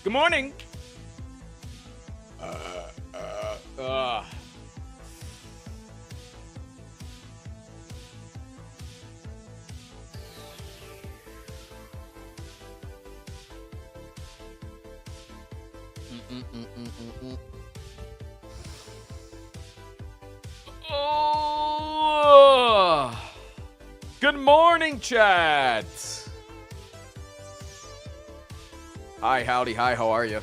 Good morning. Oh. Good morning, chat. Hi, howdy, hi, how are you?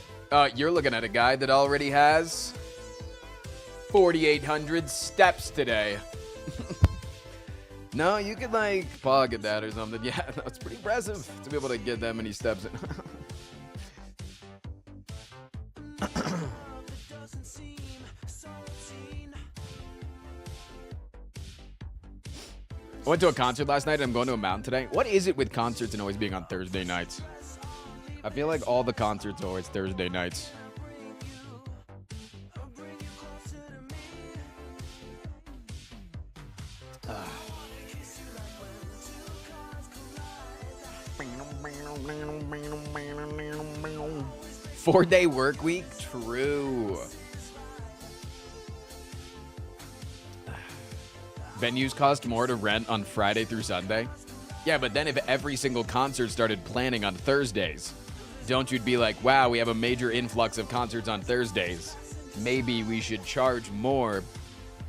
You're looking at a guy that already has 4,800 steps today. No, you could like pocket that or something. Yeah, no, it's pretty impressive to be able to get that many steps in. I went to a concert last night and I'm going to a mountain today. What is it with concerts and always being on Thursday nights? I feel like all the concerts are always Thursday nights. Four-day work week? True. Venues cost more to rent on Friday through Sunday. Yeah, but then if every single concert started planning on Thursdays, don't you be like, wow, we have a major influx of concerts on Thursdays. Maybe we should charge more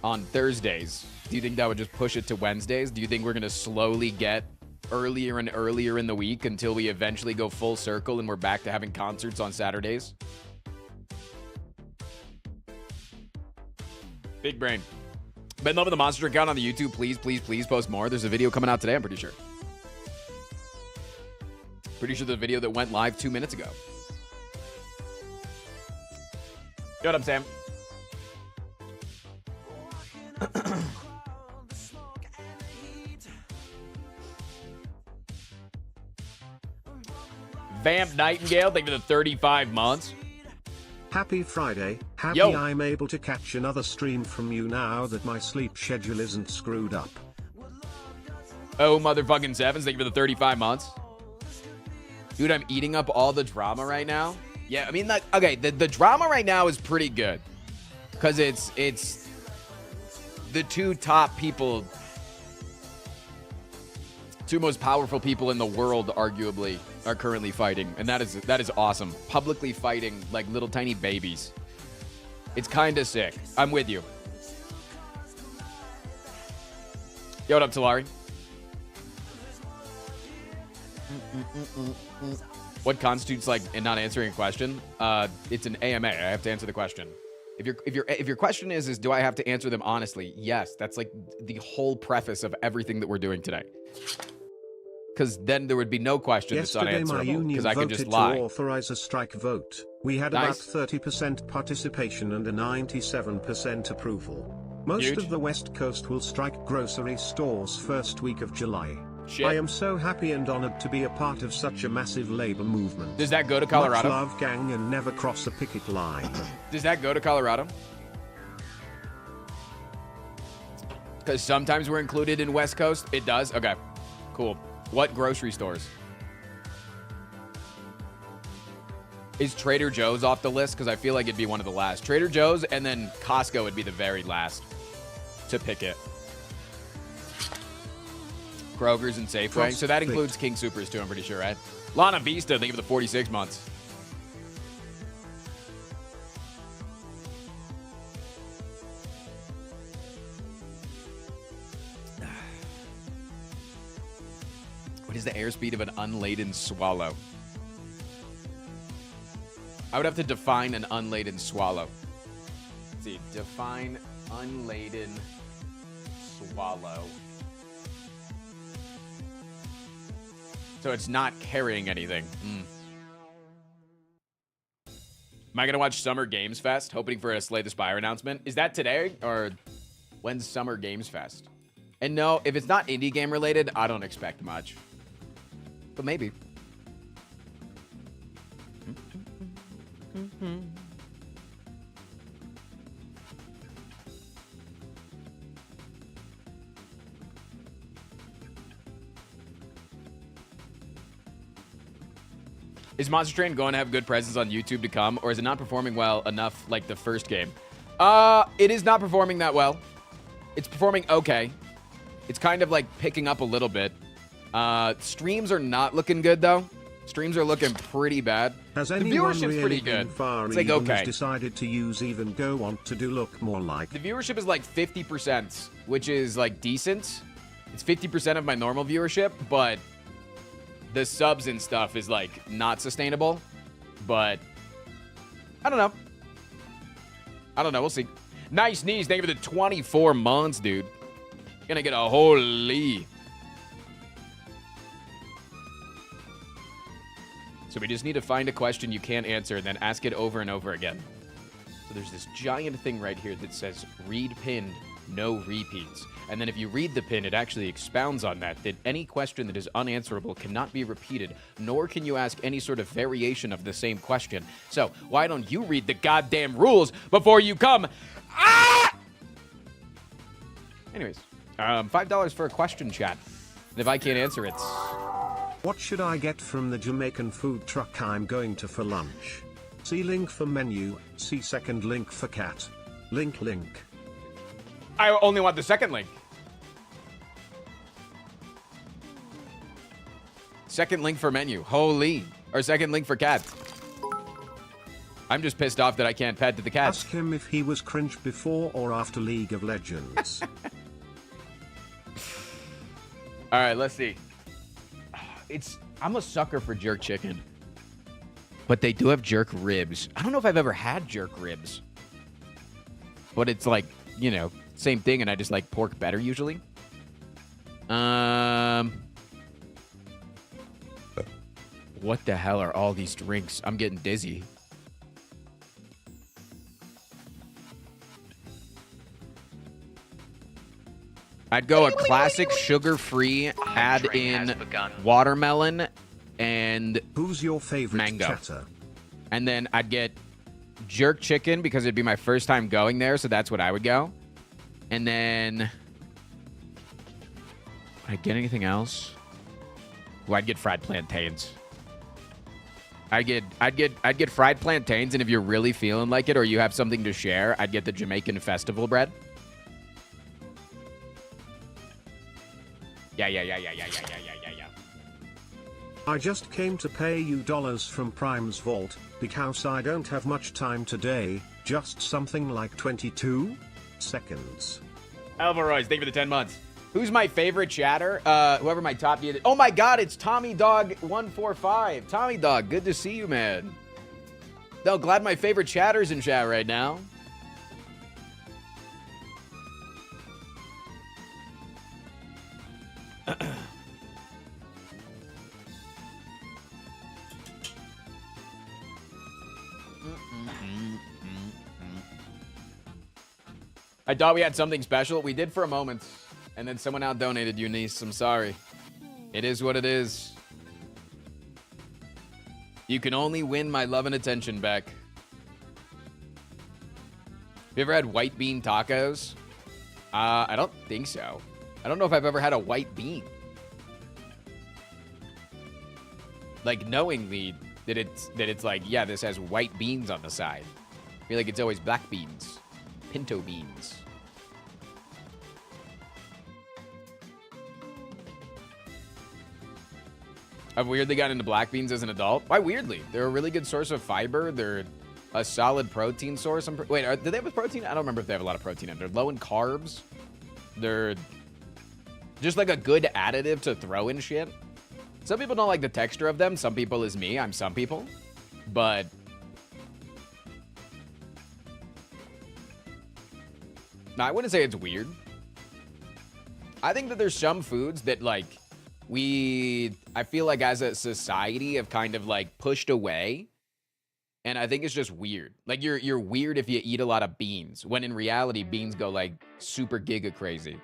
on Thursdays. Do you think that would just push it to Wednesdays? Do you think we're going to slowly get earlier and earlier in the week until we eventually go full circle and we're back to having concerts on Saturdays? Big brain. Been loving the monster account on the YouTube. Please, please, please post more. There's a video coming out today, I'm pretty sure. Pretty sure the video that went live 2 minutes ago. What up, Sam? Vamp Nightingale, thank you for the 35 months. Happy Friday. Happy Yo. I'm able to catch another stream from you now that my sleep schedule isn't screwed up. Oh, motherfucking sevens, thank you for the 35 months. Dude, I'm eating up all the drama right now. Yeah, I mean, like, okay, the drama right now is pretty good. Because it's the two top people, two most powerful people in the world, arguably, are currently fighting. And that is awesome. Publicly fighting like little tiny babies. It's kind of sick. I'm with you. Yo, what up, Talari? What constitutes like not answering a question? It's an AMA. I have to answer the question. If your question is do I have to answer them honestly? Yes, that's like the whole preface of everything that we're doing today. Because then there would be no question that's unanswerable. Because I can just lie. To authorize a strike vote. We had Nice. about 30% participation and a 97% approval. Most Huge. of the West Coast will strike grocery stores first week of July. Shit. I am so happy and honored to be a part of such a massive labor movement. Does that go to Colorado? Much love, gang, and never cross a picket line. Does that go to Colorado? Because sometimes we're included in West Coast. It does? Okay, cool. What grocery stores? Is Trader Joe's off the list? Because I feel like it'd be one of the last. Trader Joe's and then Costco would be the very last to pick it. Kroger's and Safeway. So that includes King Supers too, I'm pretty sure, right? Lana Vista, thank you for the 46 months. What is the airspeed of an unladen swallow? I would have to define an unladen swallow. Let's see, define unladen swallow. So it's not carrying anything. Am I going to watch Summer Games Fest? Hoping for a Slay the Spire announcement. Is that today? Or when's Summer Games Fest? And no, if it's not indie game related, I don't expect much. But maybe. Is Monster Train going to have good presence on YouTube to come, or is it not performing well enough like the first game? It is not performing that well. It's performing okay. It's kind of like picking up a little bit. Streams are not looking good, though. Streams are looking pretty bad. Has the anyone viewership's really pretty good. Far it's like, even okay. Has decided to use even go want to do look more like? The viewership is like 50%, which is like decent. It's 50% of my normal viewership, but the subs and stuff is like not sustainable. But I don't know. We'll see. Nice knees. Thank you for the 24 months, dude. Gonna get a holy. So we just need to find a question you can't answer and then ask it over and over again. So there's this giant thing right here that says read pinned, no repeats. And then if you read the pin, it actually expounds on that any question that is unanswerable cannot be repeated, nor can you ask any sort of variation of the same question. So why don't you read the goddamn rules before you come? Ah! Anyways, $5 for a question, chat. And if I can't answer it... What should I get from the Jamaican food truck I'm going to for lunch? See link for menu, see second link for cat. Link. I only want the second link. Second link for menu. Holy. Or second link for cat. I'm just pissed off that I can't pet to the cat. Ask him if he was cringe before or after League of Legends. All right, let's see. I'm a sucker for jerk chicken. But they do have jerk ribs. I don't know if I've ever had jerk ribs. But it's like, you know, same thing, and I just like pork better usually. What the hell are all these drinks? I'm getting dizzy. I'd go a classic sugar-free, add in watermelon and who's your favorite mango. chatter? And then I'd get jerk chicken because it'd be my first time going there, so that's what I would go. And then I'd get anything else? Well, I'd get fried plantains. I'd get fried plantains, and if you're really feeling like it or you have something to share, I'd get the Jamaican festival bread. Yeah. I just came to pay you dollars from Prime's vault, because I don't have much time today, just something like 22 seconds. Alvaroy's, thank you for the 10 months. Who's my favorite chatter? Whoever my top did. Oh my god, it's Tommy Dog 145. Tommy Dog, good to see you, man. No, glad my favorite chatter's in chat right now. I thought we had something special. We did for a moment. And then someone out donated Eunice. I'm sorry. It is what it is. You can only win my love and attention back. Have you ever had white bean tacos? I don't think so. I don't know if I've ever had a white bean. Like knowingly that it's like, yeah, this has white beans on the side. I feel like it's always black beans. Pinto beans. I've weirdly gotten into black beans as an adult. Why weirdly? They're a really good source of fiber. They're a solid protein source. Wait, do they have a protein? I don't remember if they have a lot of protein in. They're low in carbs. They're just like a good additive to throw in shit. Some people don't like the texture of them. Some people is me. I'm some people. But no, I wouldn't say it's weird. I think that there's some foods that like I feel like as a society have kind of like pushed away. And I think it's just weird. Like you're weird if you eat a lot of beans, when in reality beans go like super giga crazy.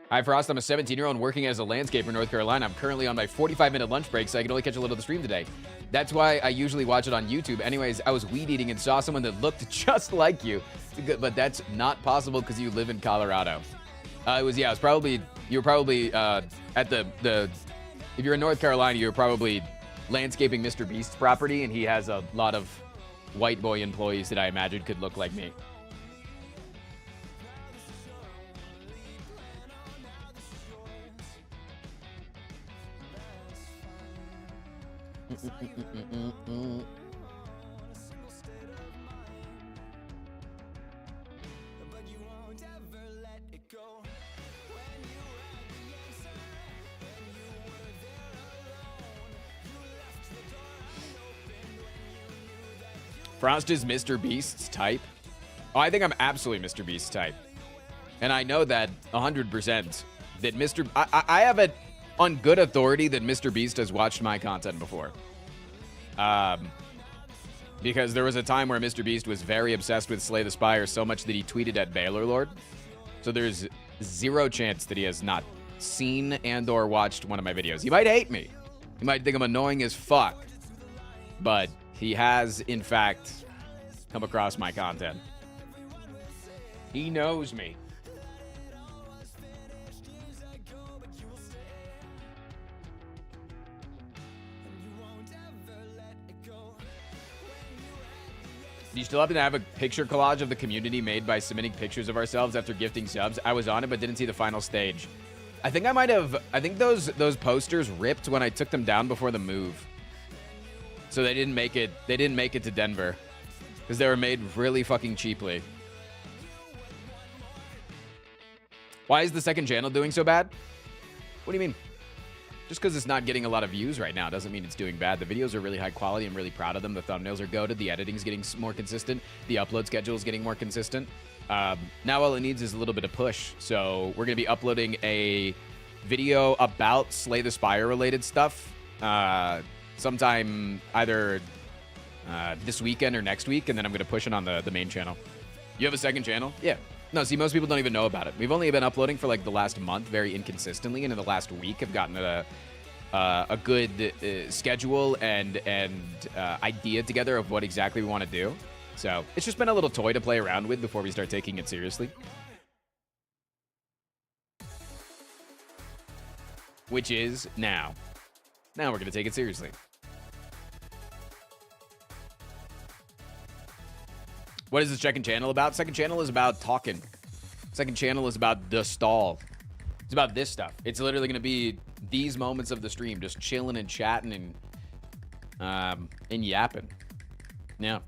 Hi, Frost. I'm a 17-year-old working as a landscaper in North Carolina. I'm currently on my 45-minute lunch break, so I can only catch a little of the stream today. That's why I usually watch it on YouTube. Anyways, I was weed eating and saw someone that looked just like you. But that's not possible because you live in Colorado. It was probably you were probably at the if you're in North Carolina, you're probably landscaping MrBeast's property, and he has a lot of white boy employees that I imagine could look like me. Frost is MrBeast's type. Oh, I think I'm absolutely MrBeast's type. And I know that 100% that I have it on good authority that MrBeast has watched my content before. Because there was a time where MrBeast was very obsessed with Slay the Spire so much that he tweeted at Baylor Lord. So there's zero chance that he has not seen and or watched one of my videos. He might hate me. He might think I'm annoying as fuck. But he has, in fact, come across my content. He knows me. Do you still happen to have a picture collage of the community made by submitting pictures of ourselves after gifting subs? I was on it, but didn't see the final stage. I think I might have. I think those posters ripped when I took them down before the move. So they didn't make it. They didn't make it to Denver because they were made really fucking cheaply. Why is the second channel doing so bad? What do you mean? Just because it's not getting a lot of views right now doesn't mean it's doing bad. The videos are really high quality. I'm really proud of them. The thumbnails are goated. The editing's getting more consistent. The upload schedule is getting more consistent. Now all it needs is a little bit of push. So we're going to be uploading a video about Slay the Spire related stuff sometime either this weekend or next week, and then I'm going to push it on the main channel. You have a second channel? Yeah. No, see, most people don't even know about it. We've only been uploading for like the last month very inconsistently, and in the last week have gotten a good schedule and idea together of what exactly we want to do. So it's just been a little toy to play around with before we start taking it seriously. Which is now. Now we're going to take it seriously. What is the second channel about? Second channel is about talking. Second channel is about the stall. It's about this stuff. It's literally going to be these moments of the stream, just chilling and chatting and yapping. Yeah.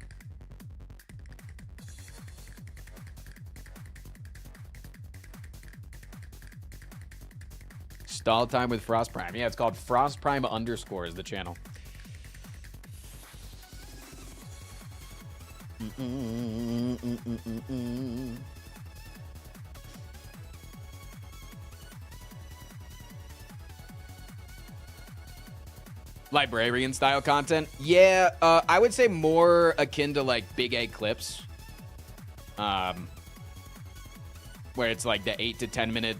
Stall time with Frost Prime. Yeah, it's called Frost Prime _ is the channel. Librarian style content? Yeah, I would say more akin to like Big Egg clips. Where it's like the 8 to 10 minute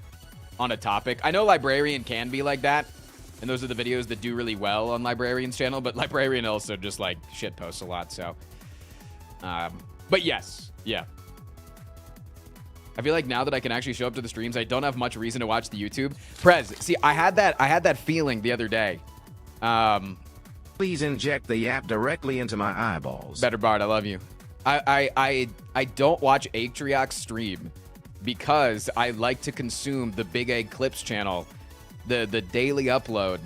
on a topic. I know Librarian can be like that, and those are the videos that do really well on Librarian's channel, but Librarian also just like shit posts a lot, so. But yes, yeah. I feel like now that I can actually show up to the streams, I don't have much reason to watch the YouTube. Prez, see, I had that feeling the other day. Please inject the yap directly into my eyeballs. Better Bard, I love you. I don't watch Atrioc's stream because I like to consume the Big Egg Clips channel, the daily upload,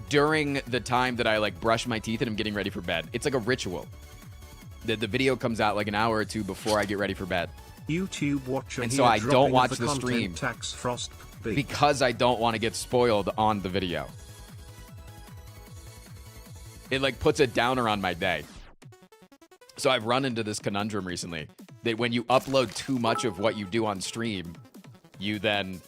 during the time that I like brush my teeth and I'm getting ready for bed. It's like a ritual. The video comes out like an hour or two before I get ready for bed. YouTube watcher, and so I don't watch the content stream tax Frost because I don't want to get spoiled on the video. It like puts a downer on my day. So I've run into this conundrum recently that when you upload too much of what you do on stream, you then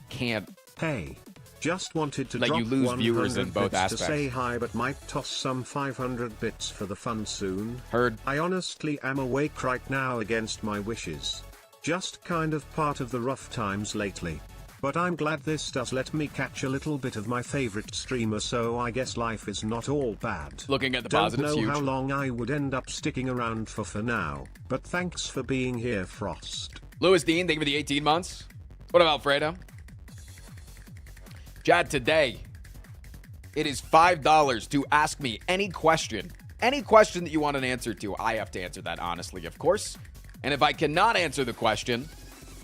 can't. Hey, just wanted to like drop you lose viewers in both bits aspects. To say hi, but might toss some 500 bits for the fun soon. Heard. I honestly am awake right now against my wishes. Just kind of part of the rough times lately. But I'm glad this does let me catch a little bit of my favorite streamer, so I guess life is not all bad. Looking at the Don't positives, know huge. how long I would end up sticking around for now, but thanks for being here, Frost. Louis Dean, thank you for the 18 months. What up, Alfredo? Chad, today, it is $5 to ask me any question. Any question that you want an answer to. I have to answer that honestly, of course. And if I cannot answer the question,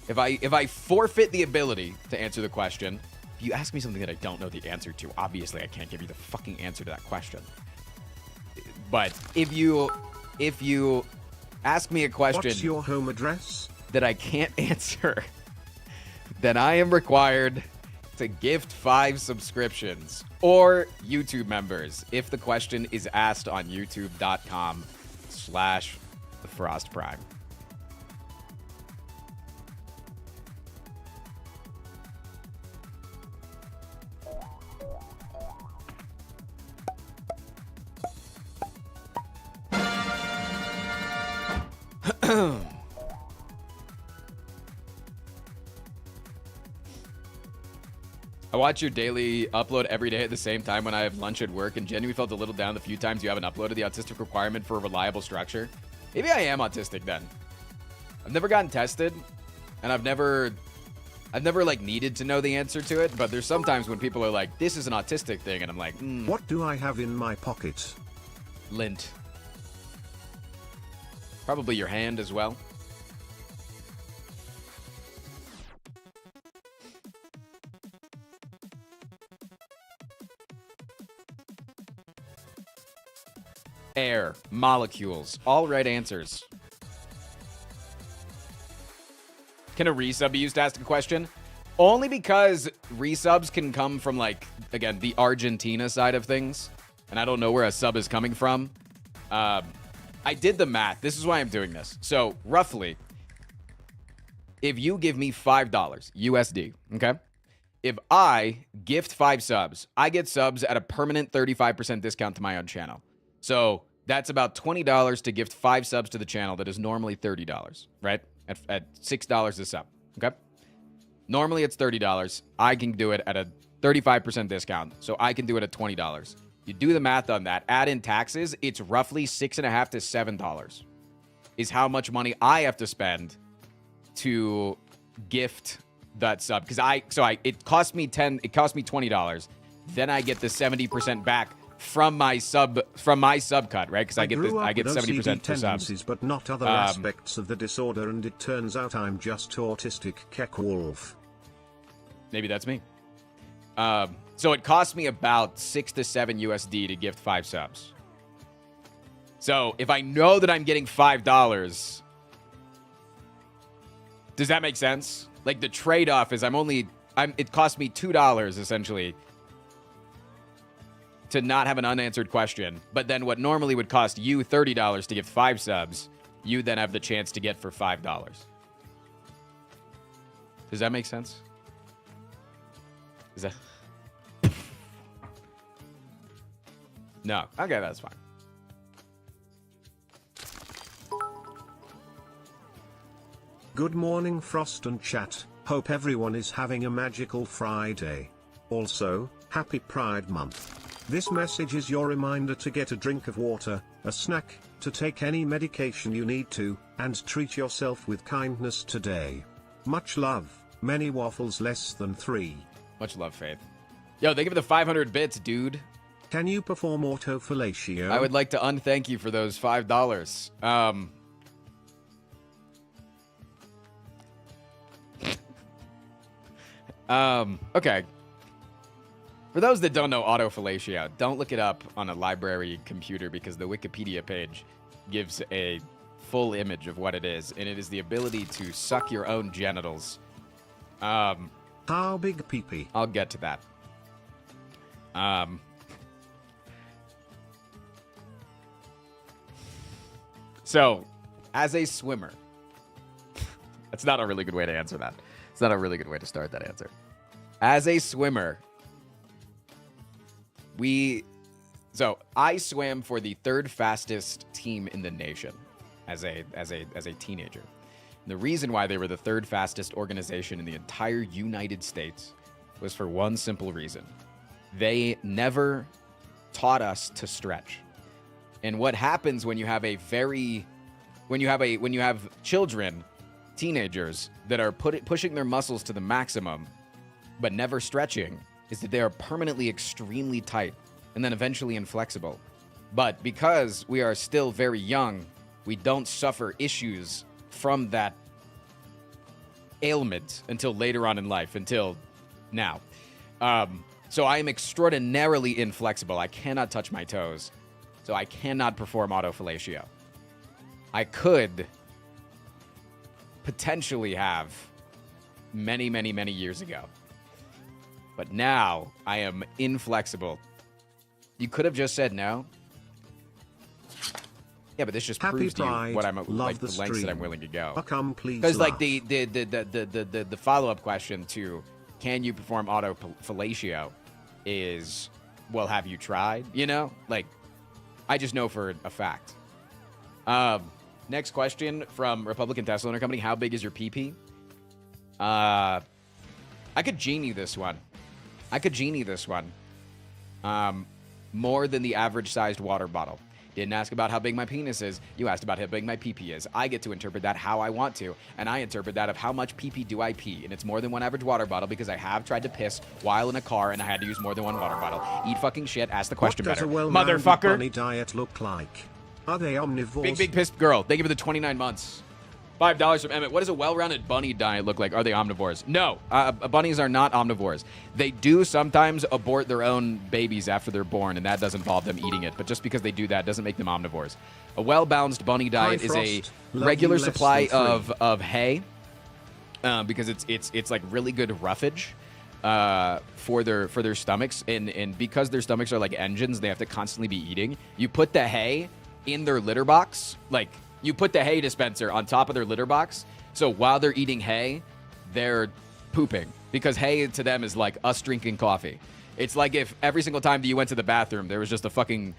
if I forfeit the ability to answer the question, if you ask me something that I don't know the answer to, obviously I can't give you the fucking answer to that question. But if you ask me a question... What's your home address? ...that I can't answer, then I am required to gift 5 subscriptions or YouTube members if the question is asked on youtube.com/thefrostprime. I watch your daily upload every day at the same time when I have lunch at work, and genuinely felt a little down the few times you haven't uploaded the autistic requirement for a reliable structure. Maybe I am autistic then. I've never gotten tested, and I've never like needed to know the answer to it, but there's sometimes when people are like, this is an autistic thing, and I'm like, What do I have in my pocket? Lint. Probably your hand as well. Air, molecules, all right answers. Can a resub be used to ask a question? Only because resubs can come from, like, again, the Argentina side of things, and I don't know where a sub is coming from. I did the math. This is why I'm doing this. So, roughly, if you give me $5 USD, okay? If I gift 5 subs, I get subs at a permanent 35% discount to my own channel. So that's about $20 to gift 5 subs to the channel that is normally $30, right? At $6 a sub, okay? Normally it's $30. I can do it at a 35% discount, so I can do it at $20. You do the math on that, add in taxes, it's roughly $6.50 to $7 is how much money I have to spend to gift that sub. Because it cost me $20. Then I get the 70% back from my sub cut, right? Because I get 70% for subs, but not other aspects of the disorder, and it turns out I'm just autistic Keck Wolf. Maybe that's me. So it cost me about $6 to $7 USD to gift 5 subs. So if I know that I'm getting $5, does that make sense? Like the trade-off is it cost me $2 essentially to not have an unanswered question, but then what normally would cost you $30 to gift 5 subs, you then have the chance to get for $5. Does that make sense? Is that... No. Okay, that's fine. Good morning, Frost and chat. Hope everyone is having a magical Friday. Also, happy Pride Month. This message is your reminder to get a drink of water, a snack, to take any medication you need to, and treat yourself with kindness today. Much love, many waffles less than 3. Much love, Faith. Yo, thank you for the 500 bits, dude. Can you perform autofellatio? I would like to unthank you for those $5. Okay. For those that don't know autofellatio, don't look it up on a library computer because the Wikipedia page gives a full image of what it is, and it is the ability to suck your own genitals. How big pee-pee? I'll get to that. So, as a swimmer, that's not a really good way to answer that. It's not a really good way to start that answer. As a swimmer, I swam for the 3rd fastest team in the nation as a teenager. And the reason why they were the 3rd fastest organization in the entire United States was for one simple reason. They never taught us to stretch. And what happens when you have children teenagers that are pushing their muscles to the maximum but never stretching is that they are permanently extremely tight and then eventually inflexible. But because we are still very young, we don't suffer issues from that ailment until later on in life, until now. So I am extraordinarily inflexible. I cannot touch my toes. So I cannot perform autofellatio. I could potentially have many, many, many years ago. But now I am inflexible. You could have just said no. Yeah, but this just proves to you what I'm like, the lengths that I'm willing to go. Because like the follow-up question to can you perform autofellatio is, well, have you tried? You know, like I just know for a fact. Next question from Republican Tesla Owner Company: how big is your PP? I could genie this one. More than the average-sized water bottle. Didn't ask about how big my penis is. You asked about how big my pee-pee is. I get to interpret that how I want to, and I interpret that of how much pee-pee do I pee, and it's more than one average water bottle because I have tried to piss while in a car and I had to use more than one water bottle. Eat fucking shit. Ask the question better, motherfucker. Bunny diet look like? Are they omnivores? Big pissed girl. Thank you for the 29 months. $5 from Emmett. What does a well-rounded bunny diet look like? Are they omnivores? No, bunnies are not omnivores. They do sometimes abort their own babies after they're born, and that does involve them eating it. But just because they do that doesn't make them omnivores. A well-balanced bunny diet is a regular supply of hay, because it's like really good roughage for their stomachs, and because their stomachs are like engines, they have to constantly be eating. You put the hay in their litter box, like. You put the hay dispenser on top of their litter box, so while they're eating hay, they're pooping. Because hay to them is like us drinking coffee. It's like if every single time that you went to the bathroom, there was just a fucking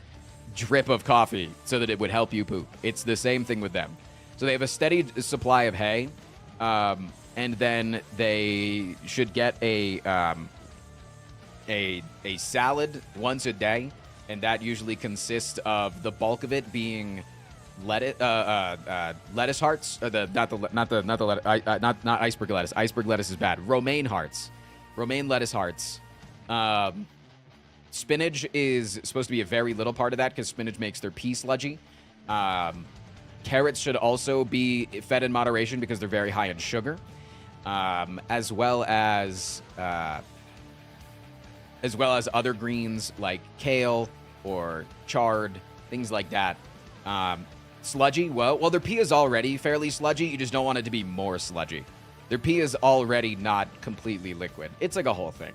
drip of coffee so that it would help you poop. It's the same thing with them. So they have a steady supply of hay, and then they should get a salad once a day, and that usually consists of the bulk of it being lettuce hearts, not iceberg lettuce. Iceberg lettuce is bad. Romaine lettuce hearts. Spinach is supposed to be a very little part of that because spinach makes their pee sludgy. Carrots should also be fed in moderation because they're very high in sugar, as well as other greens like kale or chard, things like that. Sludgy, well, their pee is already fairly sludgy. You just don't want it to be more sludgy. Their pee is already not completely liquid. It's like a whole thing.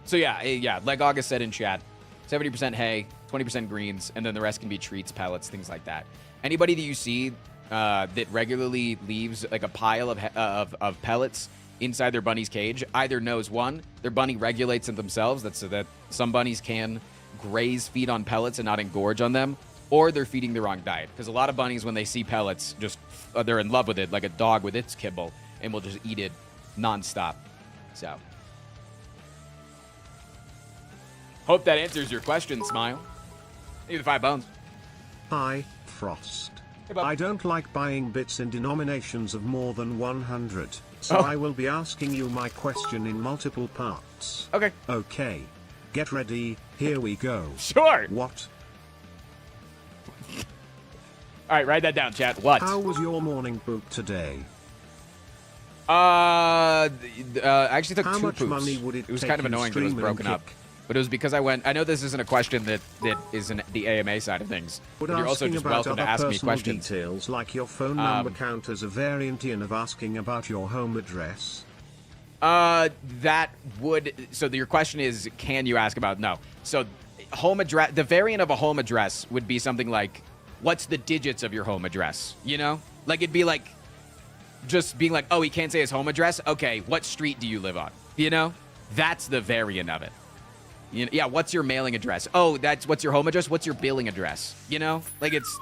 So yeah, like August said in chat, 70% hay, 20% greens, and then the rest can be treats, pellets, things like that. Anybody that you see that regularly leaves like a pile of pellets inside their bunny's cage either knows, one, their bunny regulates it themselves, that's so that some bunnies can graze, feed on pellets and not engorge on them, or they're feeding the wrong diet. Because a lot of bunnies, when they see pellets, just they're in love with it, like a dog with its kibble, and will just eat it nonstop. So, hope that answers your question, Smile. Thank you for the 5 bones. Hi, Frost. Hey, Bob. I don't like buying bits in denominations of more than 100, so I will be asking you my question in multiple parts. Okay. Okay. Get ready, here we go. Sure. What? All right, write that down, chat. What? How was your morning poop today? I actually took How 2 much poops. money would it was take kind of you annoying that it was stream broken and up. kick? But it was because I went... I know this isn't a question that is in the AMA side of things. But You're also asking just about welcome to other ask me personal questions. details like your phone number count as a variant of asking about your home address? That would... So your question is, can you ask about... No. So home address... The variant of a home address would be something like, what's the digits of your home address? You know? Like, it'd be like... Just being like, oh, he can't say his home address? Okay, what street do you live on? You know? That's the variant of it. You know, yeah, what's your mailing address? Oh, what's your home address? What's your billing address? You know? Like, it's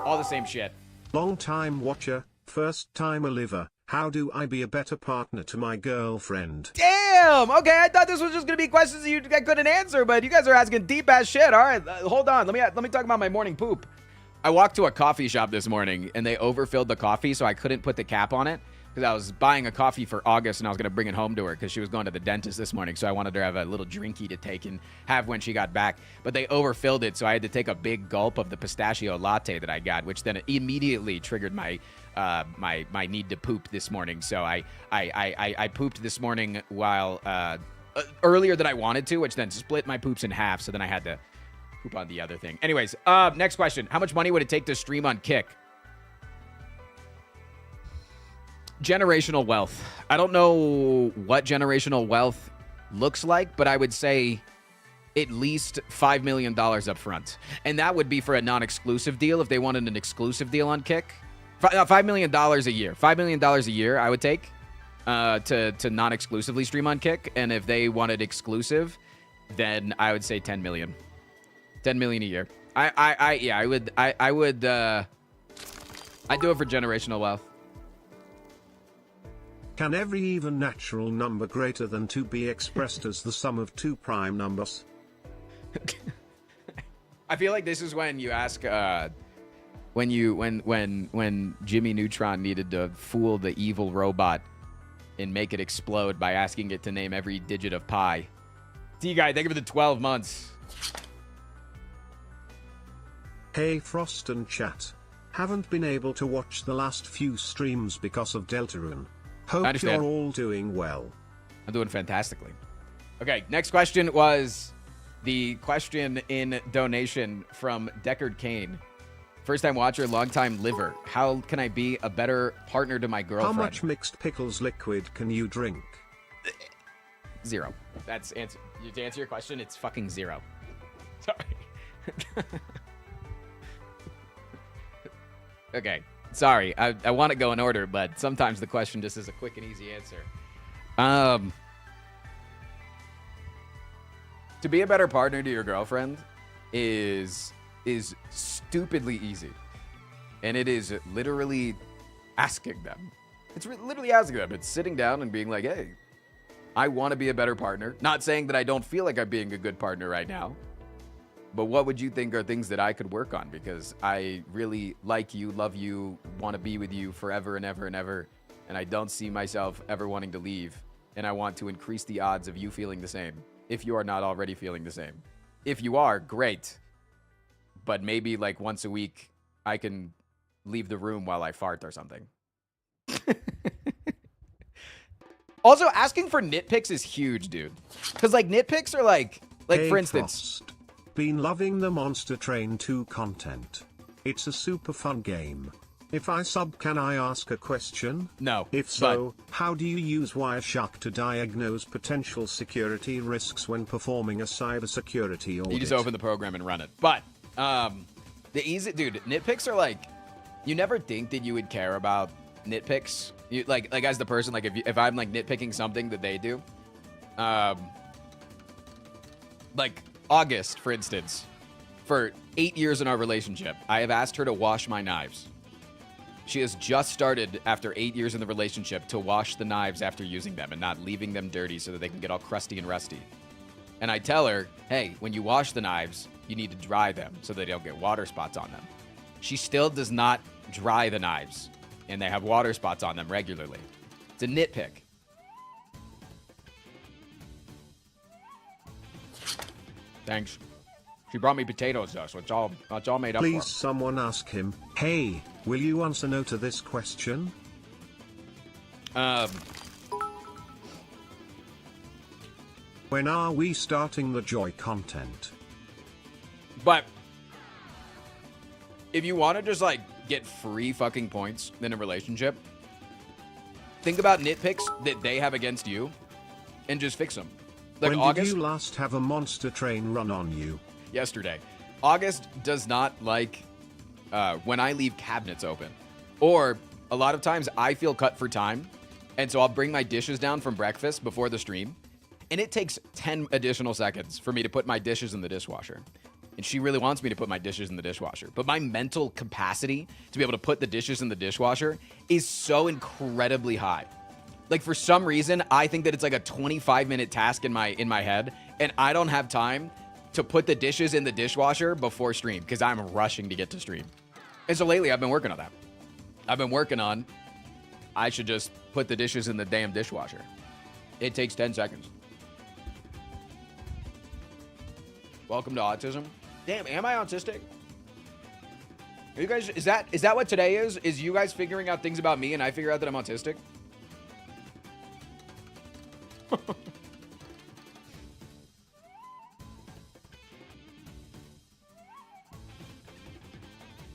all the same shit. Long time watcher, first timer liver. How do I be a better partner to my girlfriend? Damn! Okay, I thought this was just gonna be questions that I couldn't answer, but you guys are asking deep-ass shit. All right, hold on. Let me talk about my morning poop. I walked to a coffee shop this morning, and they overfilled the coffee, so I couldn't put the cap on it. Because I was buying a coffee for August, and I was going to bring it home to her because she was going to the dentist this morning. So I wanted her to have a little drinky to take and have when she got back. But they overfilled it, so I had to take a big gulp of the pistachio latte that I got, which then immediately triggered my my need to poop this morning. So I pooped this morning while earlier than I wanted to, which then split my poops in half. So then I had to poop on the other thing. Anyways, next question: how much money would it take to stream on Kick? Generational wealth. I don't know what generational wealth looks like, but I would say at least $5 million up front. And that would be for a non-exclusive deal if they wanted an exclusive deal on Kick. $5 million a year. $5 million a year I would take to non-exclusively stream on Kick. And if they wanted exclusive, then I would say 10 million. 10 million a year. I'd do it for generational wealth. Can every even natural number greater than 2 be expressed as the sum of 2 prime numbers? I feel like this is when you ask when Jimmy Neutron needed to fool the evil robot and make it explode by asking it to name every digit of pi. T-Guy, thank you for the 12 months. Hey Frost and chat. Haven't been able to watch the last few streams because of Deltarune. Hope you're all doing well. I'm doing fantastically. Okay, next question was the question in donation from Deckard Kane. First time watcher, long time liver. How can I be a better partner to my girlfriend? How much mixed pickles liquid can you drink? 0. That's answer. To answer your question, it's fucking 0. Sorry. Okay. Sorry, I want to go in order, but sometimes the question just is a quick and easy answer. To be a better partner to your girlfriend is stupidly easy. And it is literally asking them. It's literally asking them. It's sitting down and being like, hey, I want to be a better partner. Not saying that I don't feel like I'm being a good partner right now. But what would you think are things that I could work on? Because I really like you, love you, want to be with you forever and ever and ever. And I don't see myself ever wanting to leave. And I want to increase the odds of you feeling the same. If you are not already feeling the same. If you are, great. But maybe like once a week, I can leave the room while I fart or something. Also, asking for nitpicks is huge, dude. Because like nitpicks are like hey, for instance... Frost. Been loving the Monster Train 2 content. It's a super fun game. If I sub, can I ask a question? No. If so, how do you use Wireshark to diagnose potential security risks when performing a cybersecurity audit? You just open the program and run it. But nitpicks are like, you never think that you would care about nitpicks. You like as the person, like if I'm like nitpicking something that they do, like August, for instance, for 8 years in our relationship, I have asked her to wash my knives. She has just started, after 8 years in the relationship, to wash the knives after using them and not leaving them dirty so that they can get all crusty and rusty. And I tell her, hey, when you wash the knives, you need to dry them so they don't get water spots on them. She still does not dry the knives, and they have water spots on them regularly. It's a nitpick. Thanks. She brought me potatoes, though, so it's all made up for. Please, someone ask him, hey, will you answer no to this question? When are we starting the Joy content? But if you want to just, like, get free fucking points in a relationship, think about nitpicks that they have against you and just fix them. Like when August, did you last have a monster train run on you? Yesterday. August does not like when I leave cabinets open. Or a lot of times I feel cut for time. And so I'll bring my dishes down from breakfast before the stream. And it takes 10 additional seconds for me to put my dishes in the dishwasher. And she really wants me to put my dishes in the dishwasher. But my mental capacity to be able to put the dishes in the dishwasher is so incredibly high. Like, for some reason, I think that it's like a 25-minute task in my head, and I don't have time to put the dishes in the dishwasher before stream because I'm rushing to get to stream. And so lately, I've been working on that. I should just put the dishes in the damn dishwasher. It takes 10 seconds. Welcome to autism. Damn, am I autistic? Are you guys, is that what today is? Is you guys figuring out things about me and I figure out that I'm autistic?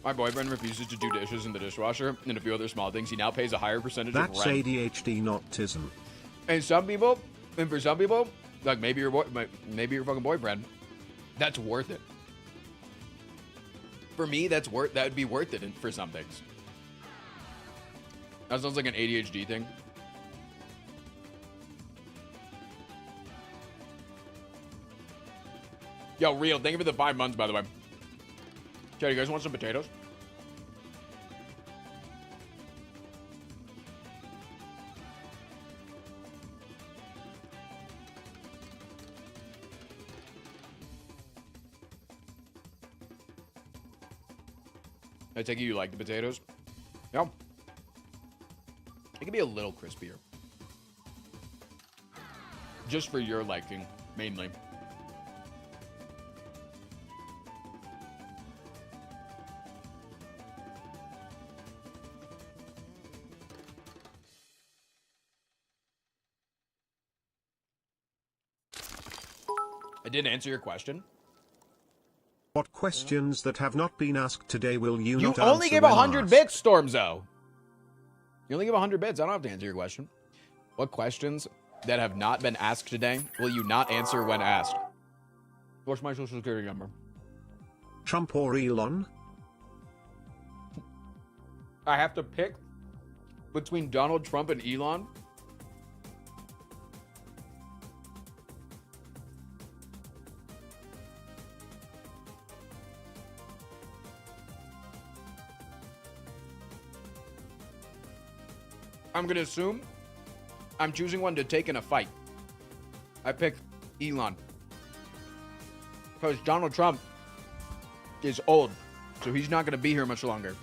My boyfriend refuses to do dishes in the dishwasher and a few other small things. He now pays a higher percentage of rent. That's ADHD, not autism. And for some people, like maybe your fucking boyfriend, that's worth it. For me, that would be worth it for some things. That sounds like an ADHD thing. Yo, Real, thank you for the 5 months, by the way. Chat, you guys want some potatoes? I take it you like the potatoes? Yeah. It can be a little crispier. Just for your liking, mainly. I didn't answer your question. What questions that have not been asked today will you not answer? You only give 100 bits, Stormzo. You only give 100 bits. I don't have to answer your question. What questions that have not been asked today will you not answer when asked? What's my social security number? Trump or Elon? I have to pick between Donald Trump and Elon. I'm going to assume I'm choosing one to take in a fight. I pick Elon. Because Donald Trump is old, so he's not going to be here much longer.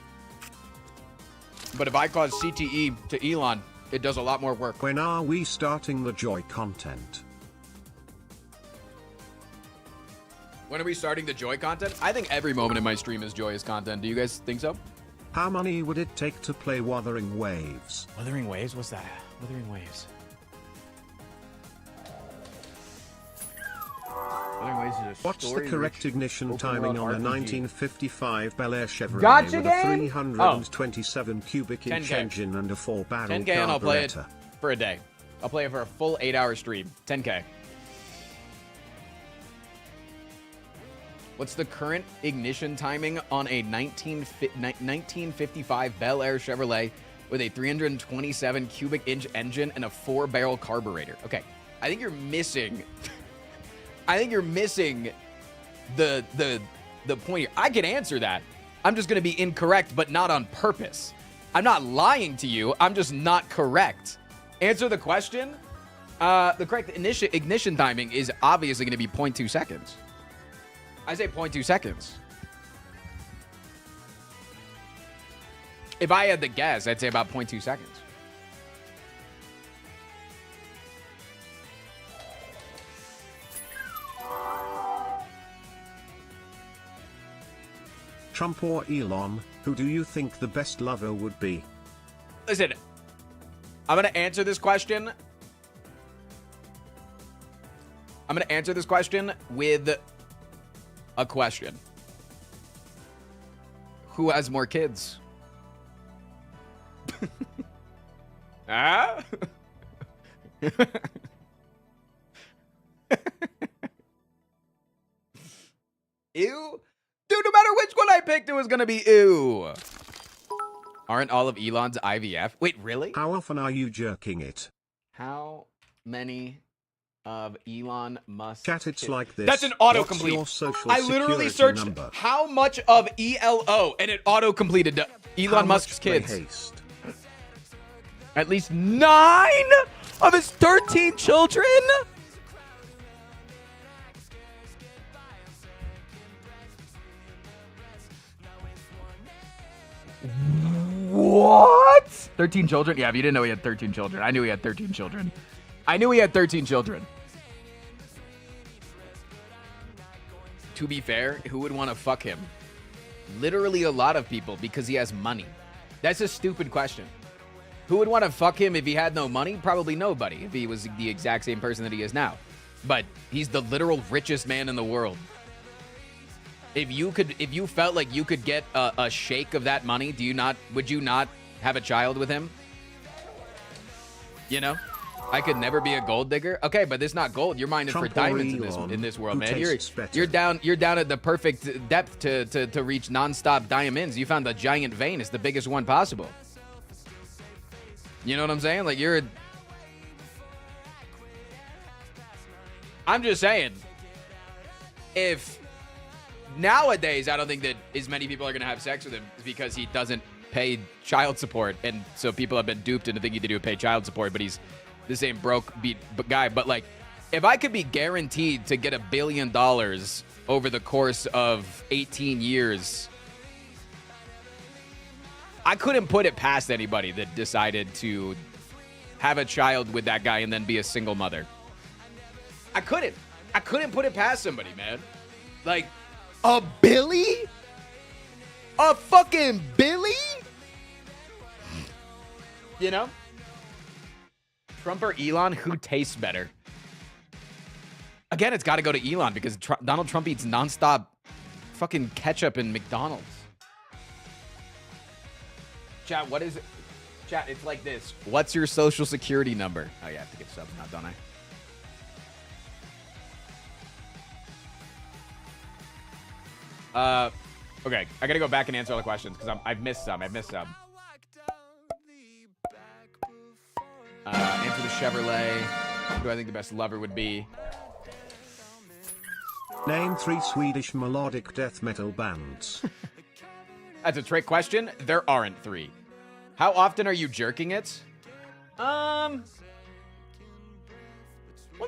But if I cause CTE to Elon, it does a lot more work. When are we starting the joy content? When are we starting the joy content? I think every moment in my stream is joyous content. Do you guys think so? How many would it take to play Wuthering Waves? Wuthering Waves? What's that? Wuthering Waves. Wuthering Waves is a What's the correct ignition timing on a 1955 Bel Air Chevrolet Gotcha with a 327 cubic inch 10K. engine and a 4-barrel 10K and I'll play it carburetor? for a day. I'll play it for a full 8-hour stream. 10K. What's the current ignition timing on a 1955 Bel Air Chevrolet with a 327 cubic inch engine and a 4-barrel carburetor? Okay, I think you're missing. I think you're missing the point here. I can answer that. I'm just going to be incorrect, but not on purpose. I'm not lying to you. I'm just not correct. Answer the question. The correct ignition timing is obviously going to be 0.2 seconds. I say 0.2 seconds. If I had to guess, I'd say about 0.2 seconds. Trump or Elon, who do you think the best lover would be? Listen, I'm going to answer this question. I'm going to answer this question with a question. Who has more kids? Ah? Ew. Dude, no matter which one I picked, it was going to be ew. Aren't all of Elon's IVF? Wait, really? How often are you jerking it? How many of Elon Musk's Cat, it's kids? like this. That's an What's autocomplete. your social I literally security searched number? how much of ELO and it auto-completed to How Elon Musk's much play kids. haste? At least 9 of his 13 children? What? 13 children? Yeah, if you didn't know he had 13 children. I knew he had 13 children. I knew he had 13 children. To be fair, who would want to fuck him? Literally a lot of people because he has money. That's a stupid question. Who would want to fuck him if he had no money? Probably nobody, if he was the exact same person that he is now. But he's the literal richest man in the world. If you felt like you could get a shake of that money, would you not have a child with him? You know? I could never be a gold digger. Okay, but it's not gold. You're mining for diamonds in this world, man. You're down at the perfect depth to reach non-stop diamonds. You found a giant vein. It's the biggest one possible. You know what I'm saying? Like I'm just saying, if nowadays I don't think that as many people are going to have sex with him because he doesn't pay child support, and so people have been duped into thinking that he would pay child support, but he's the same broke beat guy. But like, if I could be guaranteed to get $1 billion over the course of 18 years, I couldn't put it past anybody that decided to have a child with that guy and then be a single mother. I couldn't put it past somebody, man. Like, a Billy? A fucking Billy? You know? Trump or Elon, who tastes better? Again, it's got to go to Elon because Donald Trump eats nonstop fucking ketchup in McDonald's. Chat, what is it? Chat, it's like this. What's your social security number? Oh, yeah, I have to get subs now, don't I? Okay, I gotta go back and answer all the questions because I've missed some. Answer the Chevrolet. Who do I think the best lover would be? Name 3 Swedish melodic death metal bands. That's a trick question. There aren't 3. How often are you jerking it? Once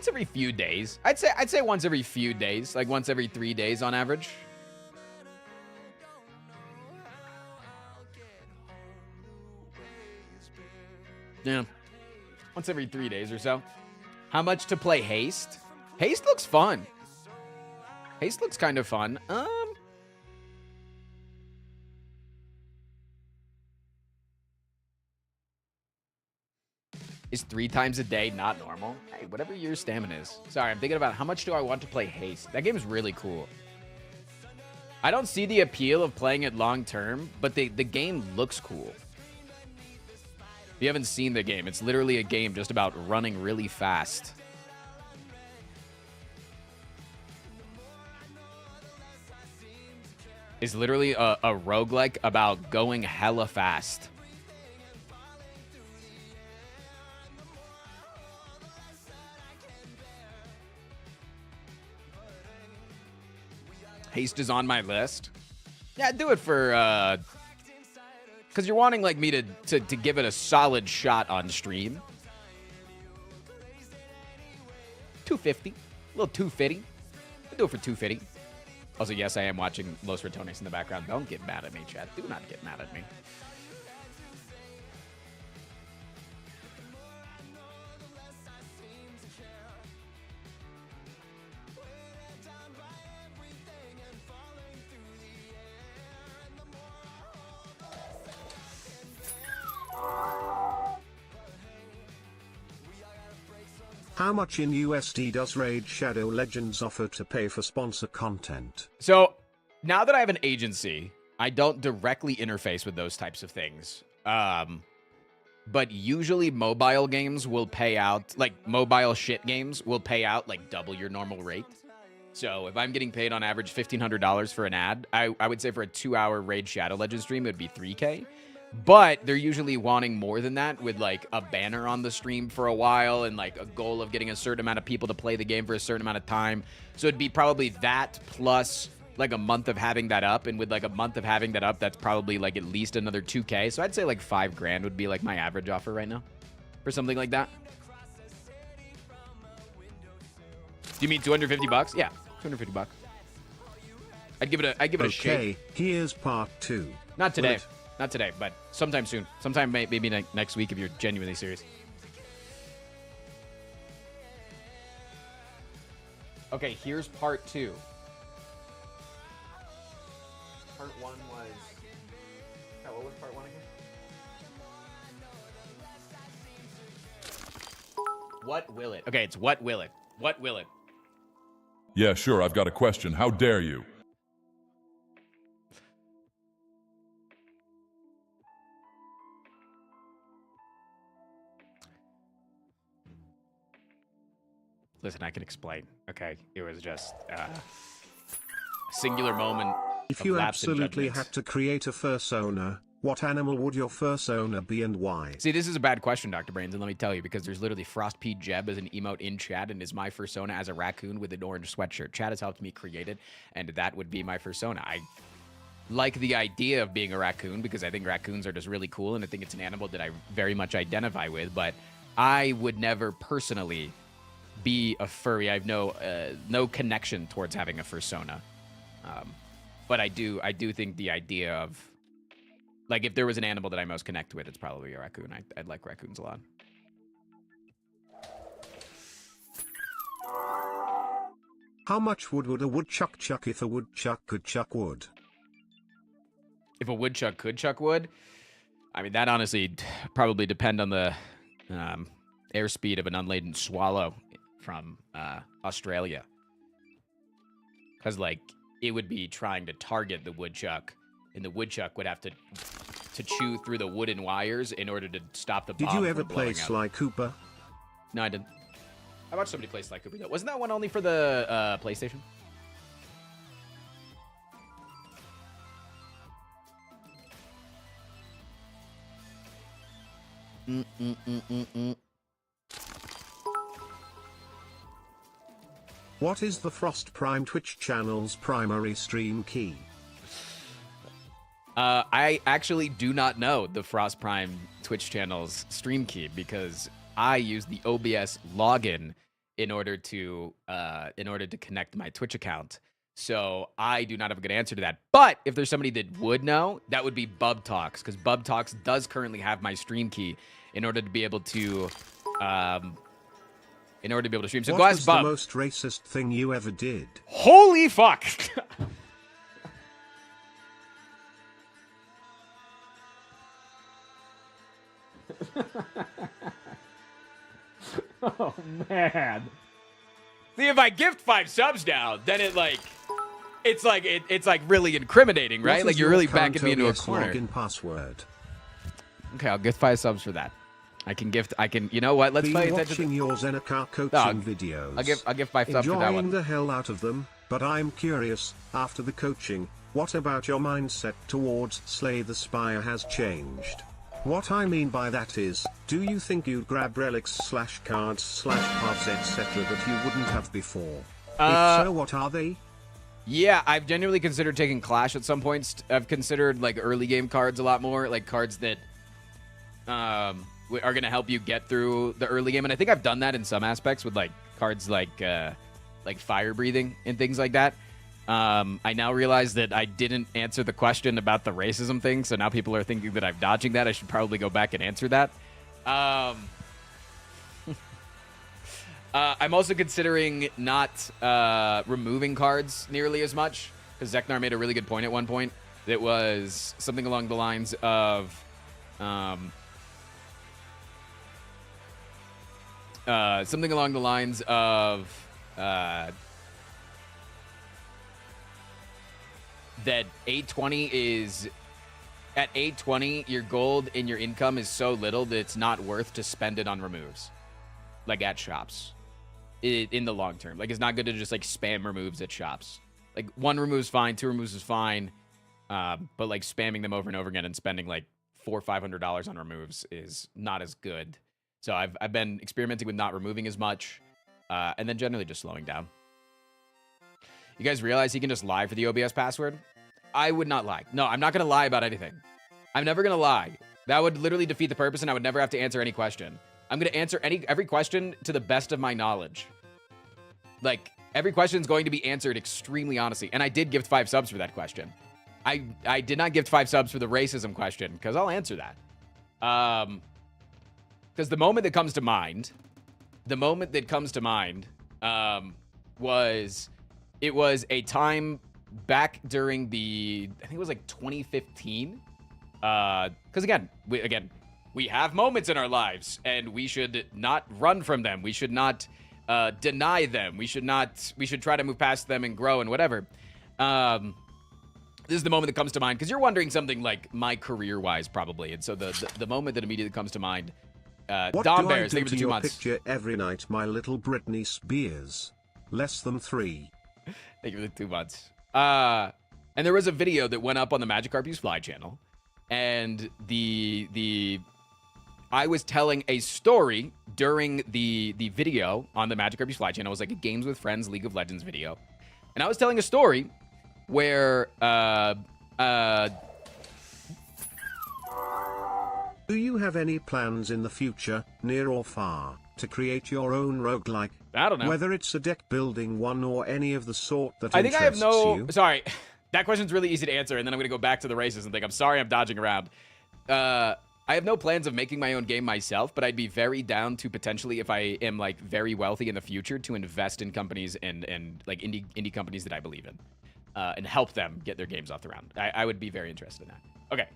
every few days. I'd say once every few days, like once every 3 days on average. Yeah. Once every 3 days or so. How much to play Haste? Haste looks fun. Haste looks kind of fun. Is 3 times a day not normal? Hey, whatever your stamina is. Sorry, I'm thinking about how much do I want to play Haste. That game is really cool. I don't see the appeal of playing it long term, but the game looks cool. If you haven't seen the game, it's literally a game just about running really fast. It's literally a roguelike about going hella fast. Haste is on my list. Yeah, do it for, because you're wanting, like, me to give it a solid shot on stream. 250. A little 250. I'll do it for 250. Also, yes, I am watching Los Ratones in the background. Don't get mad at me, chat. Do not get mad at me. How much in USD does Raid Shadow Legends offer to pay for sponsor content? So, now that I have an agency, I don't directly interface with those types of things. But usually mobile games will pay out, like mobile shit games will pay out like double your normal rate. So if I'm getting paid on average $1,500 for an ad, I would say for a 2-hour Raid Shadow Legends stream, it would be $3K. But they're usually wanting more than that with like a banner on the stream for a while and like a goal of getting a certain amount of people to play the game for a certain amount of time. So it'd be probably that plus like a month of having that up. And with like a month of having that up, that's probably like at least another 2K. So I'd say like $5,000 would be like my average offer right now for something like that. Do you mean 250 bucks? Yeah, 250 bucks. I'd give it a shake. Okay, here's part 2. Not today. Not today, but sometime soon. Sometime maybe next week if you're genuinely serious. Okay, here's part 2. Part 1 was... Oh, what was part 1 again? What will it? Okay, it's what will it? What will it? Yeah, sure, I've got a question. How dare you? Listen, I can explain. Okay, it was just a singular moment. If you absolutely had to create a fursona, what animal would your fursona be and why? See, this is a bad question, Dr. Brains, and let me tell you, because there's literally Frost P. Jeb as an emote in chat, and is my fursona as a raccoon with an orange sweatshirt. Chat has helped me create it, and that would be my fursona. I like the idea of being a raccoon, because I think raccoons are just really cool, and I think it's an animal that I very much identify with, but I would never personally be a furry. I have no connection towards having a fursona. But I do think the idea of, like, if there was an animal that I most connect with, it's probably a raccoon. I'd like raccoons a lot. How much wood would a woodchuck chuck if a woodchuck could chuck wood? If a woodchuck could chuck wood? I mean, that honestly probably depend on the airspeed of an unladen swallow from Australia. Because, like, it would be trying to target the woodchuck, and the woodchuck would have to chew through the wooden wires in order to stop the bomb. Did you ever from play blowing up. Sly Cooper? No, I didn't. I watched somebody play Sly Cooper, though. Wasn't that one only for the PlayStation? What is the Frost Prime Twitch channel's primary stream key? I actually do not know the Frost Prime Twitch channel's stream key because I use the OBS login in order to connect my Twitch account. So I do not have a good answer to that. But if there's somebody that would know, that would be Bub Talks, because Bub Talks does currently have my stream key in order to be able to stream. So go What ask was Bub. the most racist thing you ever did? Holy fuck! Oh man. See, if I gift 5 subs now, then it's like really incriminating, right? What Like is you're your really current backing me into a OBS corner. login password? Okay, I'll gift 5 subs for that. You know what? Let's Been play attention. watching your Zenicar coaching videos. I'll give 5 subs for that Enjoying one. the hell out of them, but I'm curious, after the coaching, what about your mindset towards Slay the Spire has changed? What I mean by that is, do you think you'd grab relics / cards / pods etc. that you wouldn't have before? If so, what are they? Yeah, I've genuinely considered taking Clash at some points. I've considered like early game cards a lot more, like cards that are going to help you get through the early game. And I think I've done that in some aspects with like cards like fire breathing and things like that. I now realize that I didn't answer the question about the racism thing, so now people are thinking that I'm dodging that. I should probably go back and answer that. I'm also considering not removing cards nearly as much, because Zeknar made a really good point at one point. That was something along the lines of that 820 is at 820 your gold and your income is so little that it's not worth to spend it on removes, like at shops in the long term. Like it's not good to just like spam removes at shops. Like 1 remove's fine, 2 removes is fine, but like spamming them over and over again and spending like $400 or $500 on removes is not as good. So I've been experimenting with not removing as much, and then generally just slowing down. You guys realize you can just lie for the OBS password? I would not lie. No, I'm not going to lie about anything. I'm never going to lie. That would literally defeat the purpose, and I would never have to answer any question. I'm going to answer every question to the best of my knowledge. Like, every question is going to be answered extremely honestly. And I did gift 5 subs for that question. I did not gift 5 subs for the racism question because I'll answer that. Because the moment that comes to mind, was it was a time back during the, I think it was like 2015. Because again, we have moments in our lives and we should not run from them. We should not deny them. We should try to move past them and grow and whatever. This is the moment that comes to mind because you're wondering something like my career-wise probably. And so the moment that immediately comes to mind, what Dom do Bears, I thank do you for to the 2 your months. picture every night, my little Britney Spears? Less than 3. Thank you for the 2 months. And there was a video that went up on the Magikarp Use Fly channel, and I was telling a story during the video on the Magikarp Use Fly channel. It was like a Games with Friends League of Legends video, and I was telling a story where do you have any plans in the future, near or far, to create your own roguelike? I don't know. Whether it's a deck building one or any of the sort that I think I have you? Sorry, that question's really easy to answer, and then I'm going to go back to the racism thing. I'm sorry I'm dodging around. I have no plans of making my own game myself, but I'd be very down to potentially, if I am like very wealthy in the future, to invest in companies and like indie companies that I believe in, and help them get their games off the ground. I would be very interested in that. Okay,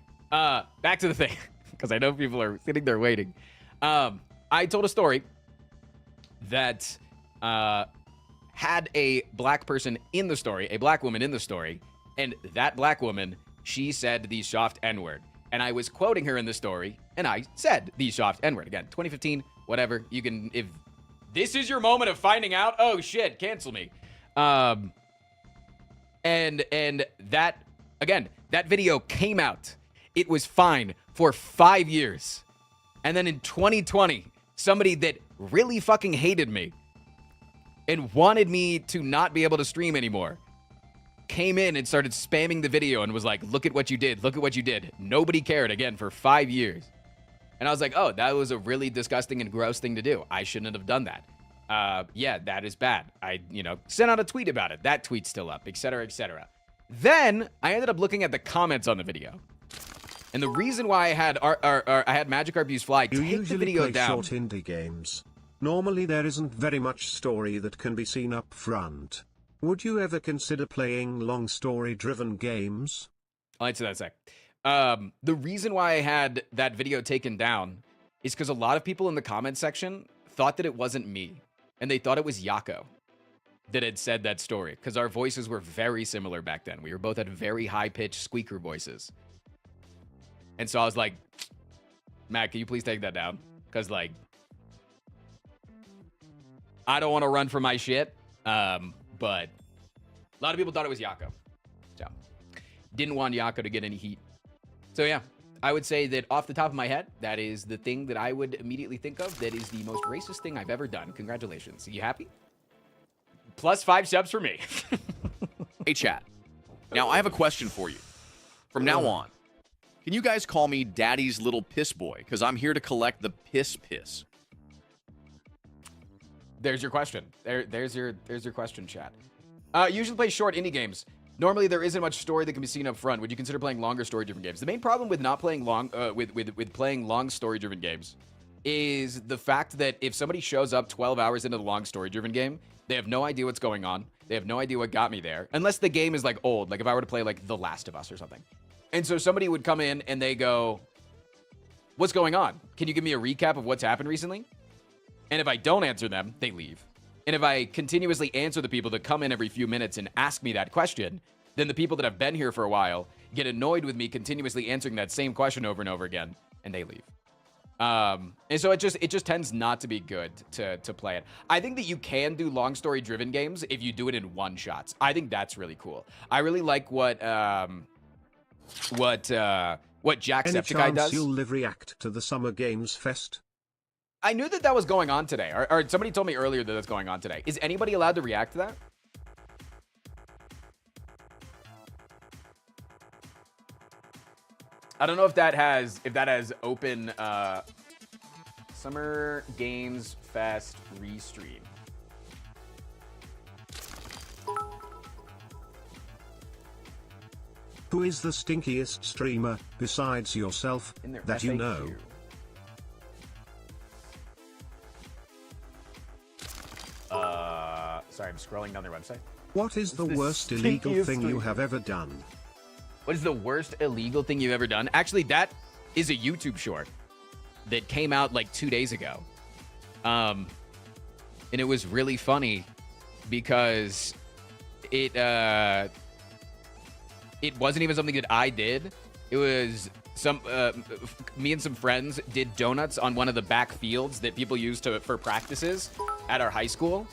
back to the thing, because I know people are sitting there waiting. I told a story that had a black person in the story, a black woman in the story, and that black woman, she said the soft N-word. And I was quoting her in the story, and I said the soft N-word. Again, 2015, whatever. You can, if this is your moment of finding out, oh shit, cancel me. And that, again, that video came out. It was fine for 5 years. And then in 2020, somebody that really fucking hated me and wanted me to not be able to stream anymore came in and started spamming the video and was like, look at what you did. Look at what you did. Nobody cared, again, for 5 years. And I was like, oh, that was a really disgusting and gross thing to do. I shouldn't have done that. Yeah, that is bad. I, sent out a tweet about it. That tweet's still up, etc., etc. Then I ended up looking at the comments on the video. And the reason why I had Magikarp Use Fly take the video down. You usually play short indie games. Normally there isn't very much story that can be seen up front. Would you ever consider playing long story-driven games? I'll answer that in a sec. The reason why I had that video taken down is because a lot of people in the comment section thought that it wasn't me. And they thought it was Yako that had said that story. Because our voices were very similar back then. We were both at very high-pitched squeaker voices. And so I was like, Matt, can you please take that down? Because, like, I don't want to run from my shit. But a lot of people thought it was Yako. So, didn't want Yako to get any heat. So, yeah, I would say that off the top of my head, that is the thing that I would immediately think of that is the most racist thing I've ever done. Congratulations. Are you happy? Plus 5 subs for me. Hey, chat. Now, I have a question for you. From now on, can you guys call me Daddy's Little Piss Boy? Because I'm here to collect the piss. There's your question. There's your question, chat. Usually play short indie games. Normally, there isn't much story that can be seen up front. Would you consider playing longer story-driven games? The main problem with not playing long, with playing long story-driven games, is the fact that if somebody shows up 12 hours into the long story-driven game, they have no idea what's going on. They have no idea what got me there, unless the game is like old. Like if I were to play like The Last of Us or something, and so somebody would come in and they go, "What's going on? Can you give me a recap of what's happened recently?" And if I don't answer them, they leave. And if I continuously answer the people that come in every few minutes and ask me that question, then the people that have been here for a while get annoyed with me continuously answering that same question over and over again, and they leave. And so it just tends not to be good to play it. I think that you can do long story driven games if you do it in one shots. I think that's really cool. I really like what Jacksepticeye does. You'll live react to the Summer Games Fest? I knew that was going on today, or somebody told me earlier that that's going on today. Is anybody allowed to react to that? I don't know if that has open Summer Games Fest restream. Who is the stinkiest streamer, besides yourself, In their that you know? Sorry, I'm scrolling down their website. What is the the worst illegal stinkiest thing you streamer? have ever done? What is the worst illegal thing you've ever done? Actually, that is a YouTube short that came out like 2 days ago. And it was really funny because it wasn't even something that I did. It was me and some friends did donuts on one of the back fields that people use for practices at our high school.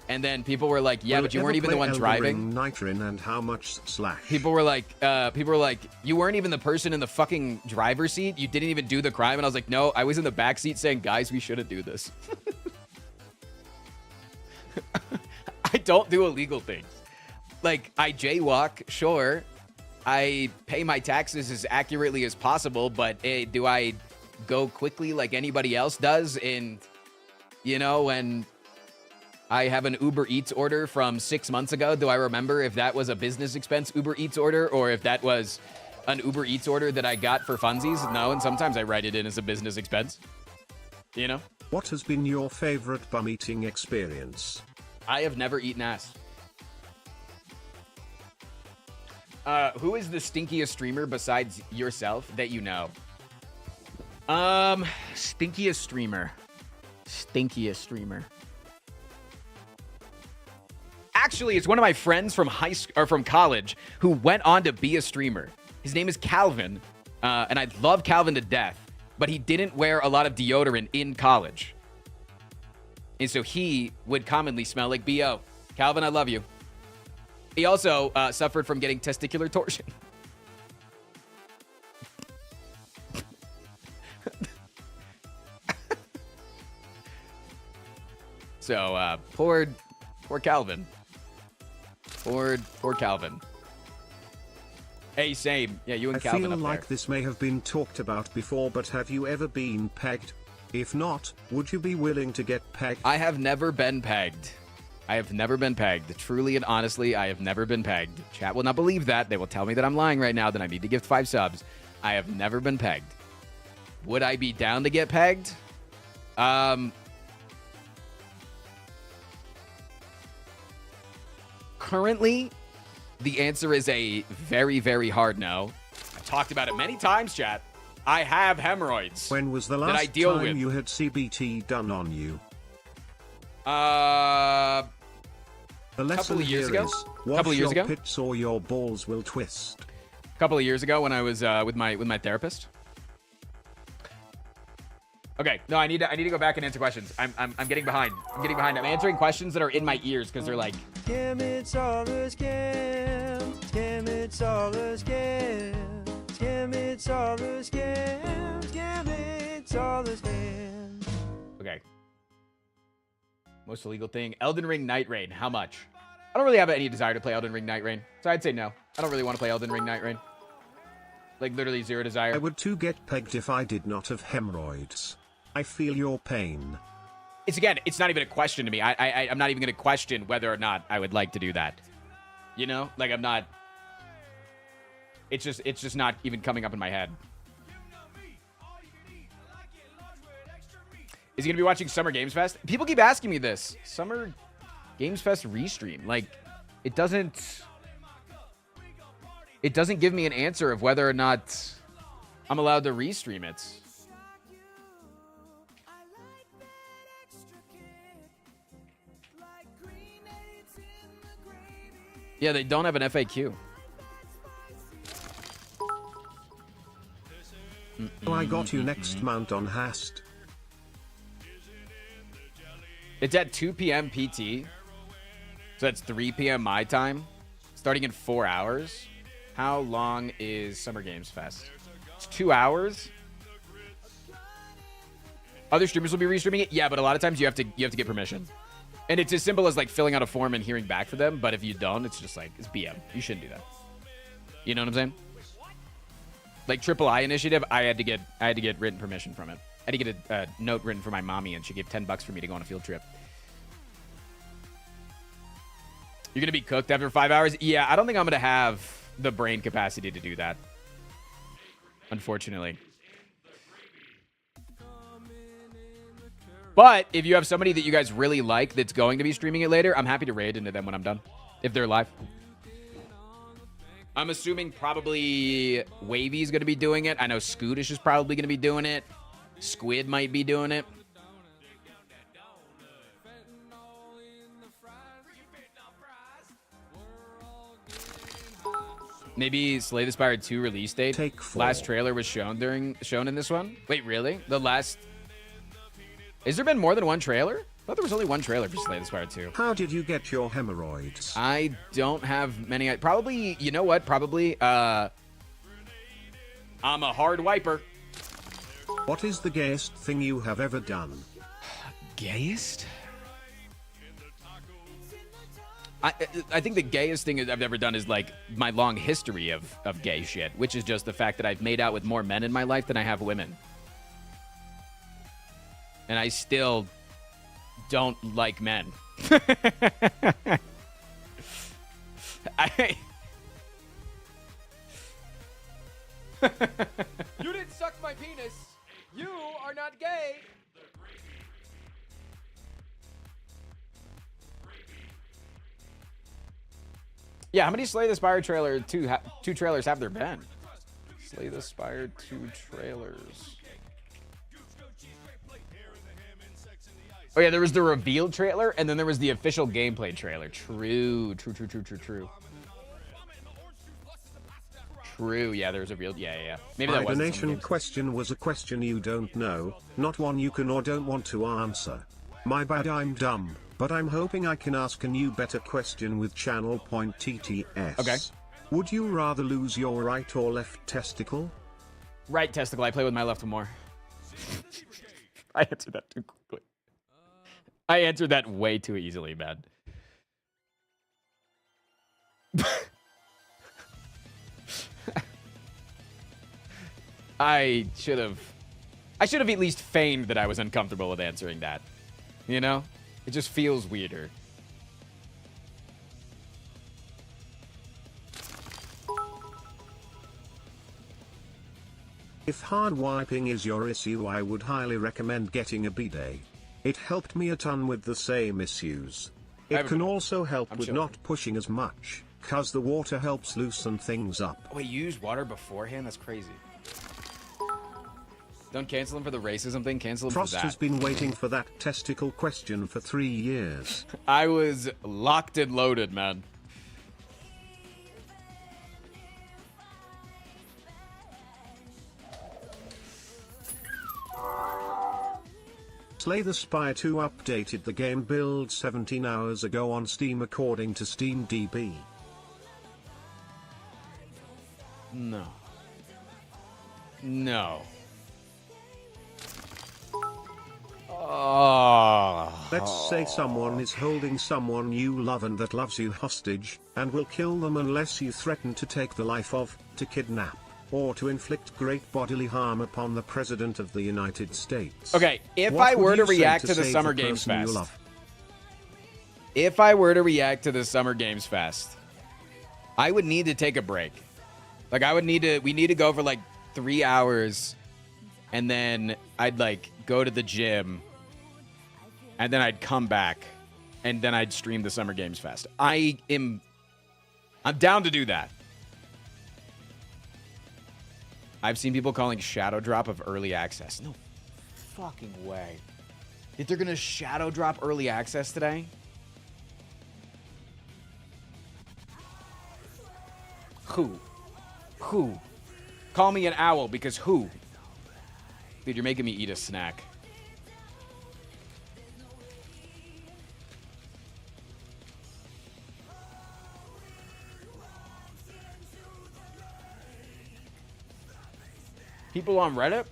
And then people were like, "Yeah, but you weren't even the one driving." Nitrin and how much slash? People were like, "You weren't even the person in the fucking driver's seat. You didn't even do the crime." And I was like, "No, I was in the back seat saying, guys, we shouldn't do this." I don't do illegal things. Like, I jaywalk, sure. I pay my taxes as accurately as possible, but do I go quickly like anybody else does? And, you know, when I have an Uber Eats order from 6 months ago, do I remember if that was a business expense Uber Eats order or if that was an Uber Eats order that I got for funsies? No, and sometimes I write it in as a business expense. You know? What has been your favorite bum eating experience? I have never eaten ass. Who is the stinkiest streamer besides yourself that you know? Stinkiest streamer. Stinkiest streamer. Actually, it's one of my friends from from college who went on to be a streamer. His name is Calvin, and I love Calvin to death, but he didn't wear a lot of deodorant in college. And so he would commonly smell like B.O. Calvin, I love you. He also suffered from getting testicular torsion. So, poor Calvin. Poor Calvin. Hey, same. Yeah, you and I Calvin feel up like there. this may have been talked about before, but have you ever been pegged? If not, would you be willing to get pegged? I have never been pegged. I have never been pegged. Truly and honestly, I have never been pegged. Chat will not believe that. They will tell me that I'm lying right now, that I need to gift 5 subs. I have never been pegged. Would I be down to get pegged? Currently, the answer is a very, very hard no. I've talked about it many times, chat. I have hemorrhoids. When was the that I last deal time with. you had CBT done on you? The lesson couple of years here ago. is, Couple of years wash your ago. pits or your balls will twist. A couple of years ago when I was with my therapist. Okay, no, I need to go back and answer questions. I'm getting behind. I'm answering questions that are in my ears because they're like, Scam, it's all a scam. Scam, it's all a scam. Scam, it's all a scam. Scam, it's all a scam. okay. Most illegal thing, Elden Ring Night Rain. How much? I don't really have any desire to play Elden Ring Night Rain, so I'd say no. I don't really want to play Elden Ring Night Rain. Like literally zero desire. I would too get pegged if I did not have hemorrhoids. I feel your pain. It's not even a question to me. I'm not even going to question whether or not I would like to do that. You know, like I'm not. It's just not even coming up in my head. Is he going to be watching Summer Games Fest? People keep asking me this. Summer Games Fest restream. Like, it doesn't give me an answer of whether or not I'm allowed to restream it. Yeah, they don't have an FAQ. So I got you next month on Hast. It's at 2 p.m. PT. So that's 3 p.m. my time. Starting in 4 hours. How long is Summer Games Fest? It's 2 hours. Other streamers will be restreaming it. Yeah, but a lot of times you have to get permission. And it's as simple as like filling out a form and hearing back from them. But if you don't, it's just like, it's BM. You shouldn't do that. You know what I'm saying? Like III Initiative, I had to get written permission from it. I had to get a note written for my mommy, and she gave $10 for me to go on a field trip. You're gonna be cooked after 5 hours? Yeah, I don't think I'm gonna have the brain capacity to do that. Unfortunately. But if you have somebody that you guys really like that's going to be streaming it later, I'm happy to raid into them when I'm done. If they're live. I'm assuming probably Wavy's going to be doing it. I know Scootish is probably going to be doing it. Squid might be doing it. Maybe Slay the Spire 2 release date. Take 4. Last trailer was shown in this one. Wait, really? The last... Has there been more than one trailer? I thought there was only one trailer for Slay the Spire 2. How did you get your hemorrhoids? I don't have many. Probably, you know what? Probably, I'm a hard wiper. What is the gayest thing you have ever done? Gayest? I think the gayest thing I've ever done is like my long history of gay shit, which is just the fact that I've made out with more men in my life than I have women. And I still don't like men. You didn't suck my penis. You are not gay. Yeah, how many Slay the Spire trailer two trailers have there been? Slay the Spire 2 trailers. Oh yeah, there was the reveal trailer, and then there was the official gameplay trailer. True. True, yeah, there was a real... Yeah. Maybe that was the Hibernation question was a question you don't know, not one you can or don't want to answer. My bad, I'm dumb, but I'm hoping I can ask a new better question with channel point TTS. Okay. Would you rather lose your right or left testicle? Right testicle, I play with my left more. I answered that too quickly. I answered that way too easily, man. I should have at least feigned that I was uncomfortable with answering that. You know? It just feels weirder. If hard wiping is your issue, I would highly recommend getting a bidet. It helped me a ton with the same issues. It can also help with not pushing as much, cause the water helps loosen things up. Oh, wait, you use water beforehand? That's crazy. Don't cancel him for the racism thing, cancel him Frost for that. has been waiting for that testicle question for 3 years. I was locked and loaded, man. Slay the Spire 2 updated the game build 17 hours ago on Steam according to SteamDB. No. No. Oh. Let's say someone is holding someone you love and that loves you hostage, and will kill them unless you threaten to take the life of, to kidnap, or to inflict great bodily harm upon the President of the United States. Okay, if What I would were to you say react to the save Summer the Games person you Fest. love? If I were to react to the Summer Games Fest, I would need to take a break. Like, we need to go for like 3 hours, and then I'd like go to the gym, and then I'd come back, and then I'd stream the Summer Games Fest. I'm down to do that. I've seen people calling Shadow Drop of early access. No fucking way. If they're gonna Shadow Drop early access today? Who? Call me an owl because who? Dude, you're making me eat a snack. People on Reddit?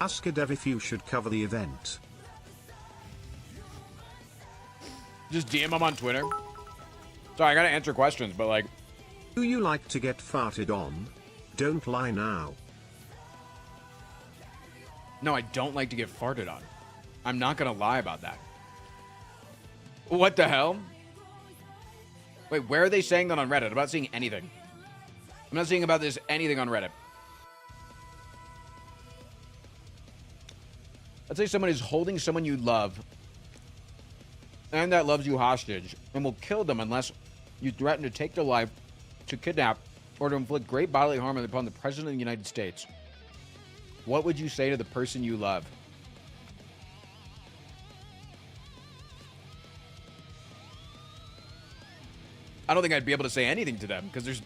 Ask a dev if you should cover the event. Just DM him on Twitter. Sorry, I gotta answer questions, but like... Do you like to get farted on? Don't lie now. No, I don't like to get farted on. I'm not gonna lie about that. What the hell? Wait, where are they saying that on Reddit? I'm not seeing anything. I'm not seeing about this anything on Reddit. Let's say someone is holding someone you love and that loves you hostage and will kill them unless you threaten to take their life, to kidnap, or to inflict great bodily harm upon the President of the United States. What would you say to the person you love? I don't think I'd be able to say anything to them because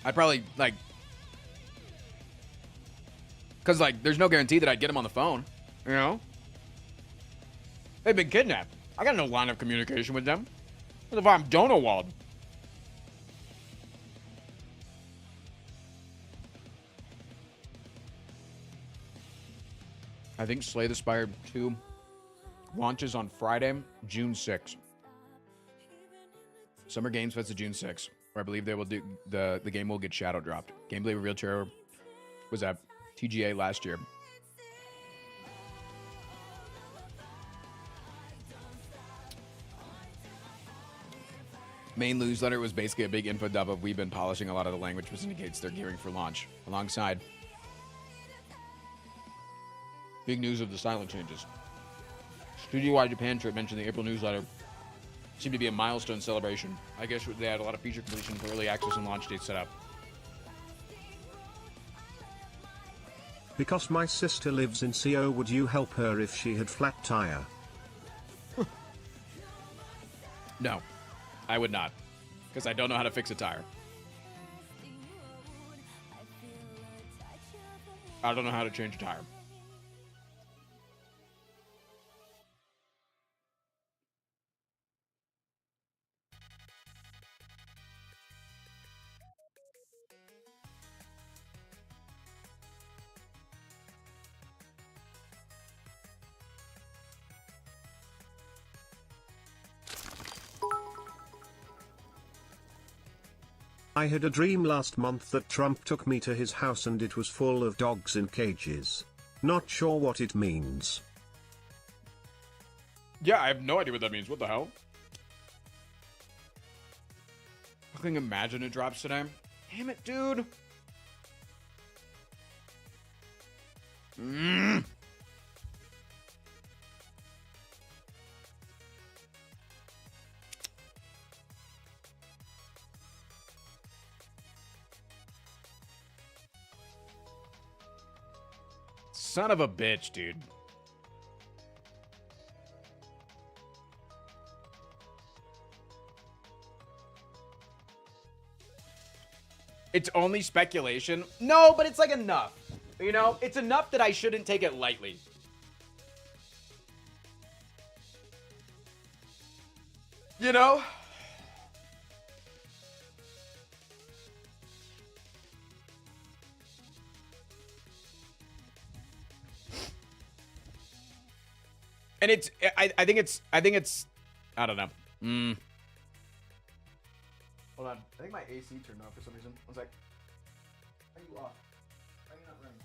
I'd probably like, because like there's no guarantee that I'd get them on the phone, you know? They've been kidnapped. I got no line of communication with them. What if I'm Donowald? I think Slay the Spire 2 launches on Friday, June 6th. Summer Games Fest is June 6th, where I believe they will do the game will get shadow dropped. Gameplay reveal trailer was at TGA last year. Main newsletter was basically a big info dump of we've been polishing a lot of the language, which indicates they're gearing for launch. Alongside big news of the silent changes. Studio-wide Japan trip mentioned the April newsletter seemed to be a milestone celebration. I guess they had a lot of feature completion for early access and launch dates set up. Because my sister lives in CO, would you help her if she had flat tire? No, I would not, because I don't know how to fix a tire. I don't know how to change a tire. I had a dream last month that Trump took me to his house and it was full of dogs in cages. Not sure what it means. Yeah, I have no idea what that means. What the hell? Fucking imagine it drops today. Damn it, dude. Son of a bitch, dude. It's only speculation. No, but it's like enough. You know, it's enough that I shouldn't take it lightly. You know? And it's, I think it's, I don't know. Hold on. I think my AC turned off for some reason. One sec. Are you off? Why are you not running?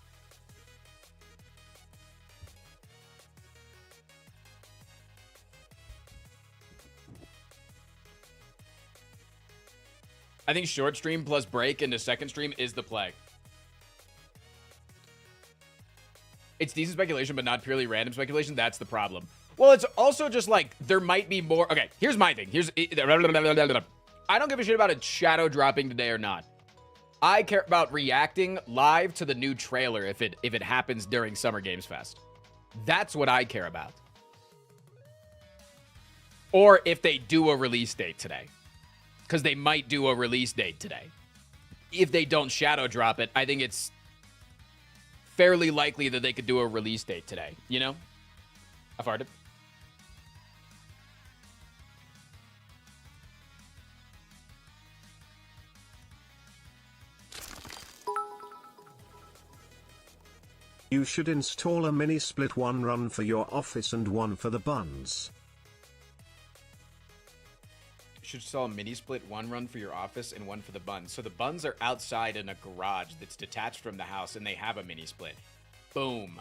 I think short stream plus break into second stream is the play. It's decent speculation, but not purely random speculation. That's the problem. Well, it's also just like there might be more. Okay, here's my thing. I don't give a shit about it shadow dropping today or not. I care about reacting live to the new trailer if it happens during Summer Games Fest. That's what I care about. Or if they do a release date today. Because they might do a release date today. If they don't shadow drop it, I think it's fairly likely that they could do a release date today. You know? I farted. You should install a mini split, one run for your office and one for the buns. should sell a mini split, one run for your office and one for the buns. So the buns are outside in a garage that's detached from the house, and they have a mini split. Boom.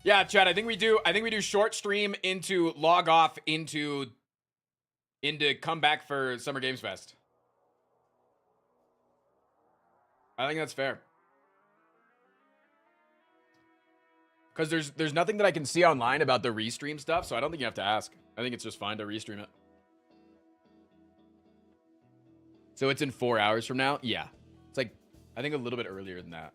Yeah, Chad. I think we do short stream into log off into come back for Summer Games Fest. I think that's fair. Because there's nothing that I can see online about the restream stuff, so I don't think you have to ask. I think it's just fine to restream it. So it's in 4 hours from now? Yeah. It's like, I think a little bit earlier than that.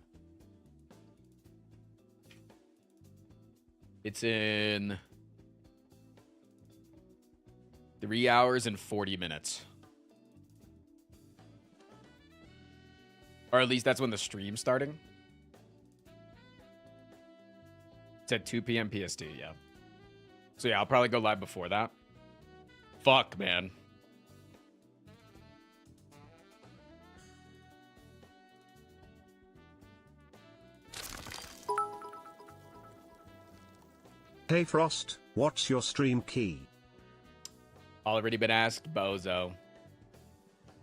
It's in 3 hours and 40 minutes. Or at least that's when the stream's starting. It's at 2 p.m. PST, yeah. So yeah, I'll probably go live before that. Fuck, man. Hey Frost, what's your stream key? Already been asked, bozo.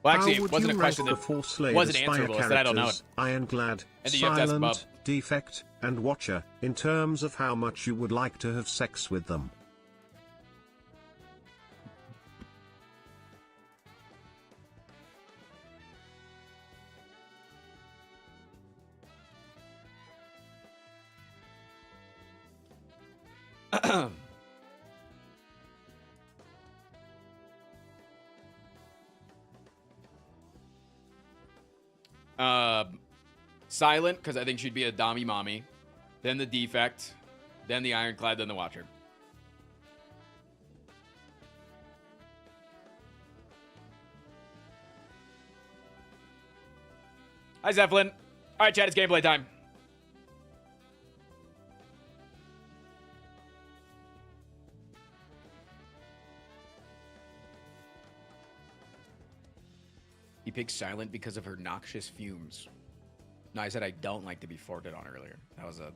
Well, actually, it wasn't a question that wasn't answerable. It's that I don't know it. Ironclad, And then you have to ask Bob. Silent, Defect, and Watcher, in terms of how much you would like to have sex with them. Silent, because I think she'd be a Dami mommy. Then the Defect. Then the Ironclad. Then the Watcher. Hi, Zeppelin. All right, chat, it's gameplay time. He picked Silent because of her noxious fumes. No, I said I don't like to be farted on earlier. That was a...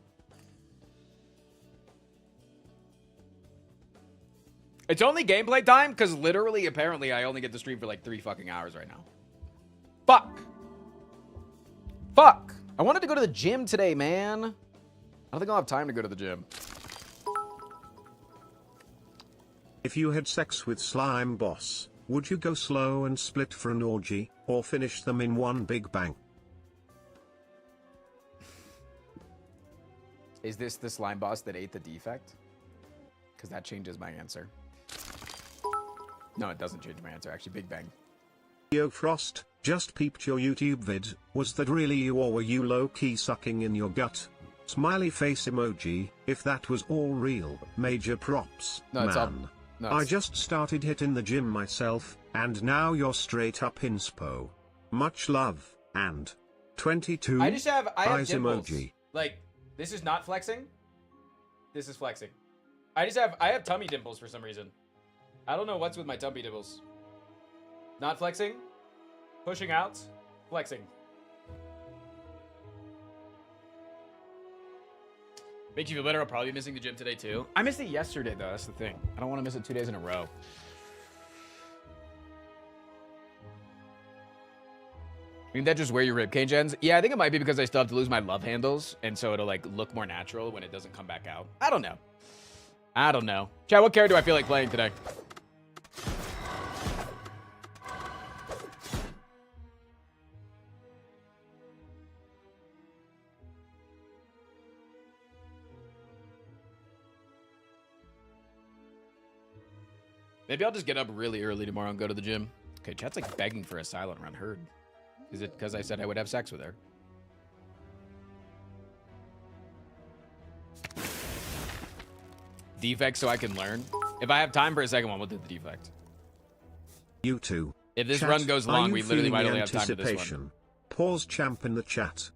It's only gameplay time because literally, apparently, I only get to stream for like 3 fucking hours right now. Fuck. Fuck. I wanted to go to the gym today, man. I don't think I'll have time to go to the gym. If you had sex with Slime Boss, would you go slow and split for an orgy, or finish them in one big bang? Is this the slime boss that ate the Defect? Because that changes my answer. No, it doesn't change my answer. Actually, Big Bang. Yo Frost, just peeped your YouTube vid. Was that really you, or were you low-key sucking in your gut? Smiley face emoji. If that was all real, major props, No, it's all... man. No, I just started hitting the gym myself, and now you're straight up inspo. Much love, and 22 I have eyes dimples. emoji. Like, this is not flexing. This is flexing. I have tummy dimples for some reason. I don't know what's with my tummy dimples. Not flexing. Pushing out. Flexing. Makes you feel better. I'll probably be missing the gym today too. I missed it yesterday though. That's the thing. I don't want to miss it 2 days in a row. I mean, that just where your ribcage ends? Yeah, I think it might be because I still have to lose my love handles, and so it'll like look more natural when it doesn't come back out. I don't know. I don't know. Chad, what character do I feel like playing today? Maybe I'll just get up really early tomorrow and go to the gym. Okay, Chad's like begging for a silent run. Heard. Is it because I said I would have sex with her? Defect so I can learn? If I have time for a second one, we'll do the defect. You too. If this Chat, run goes long, we literally might only have time for this one. anticipation? Pause champ in the chat.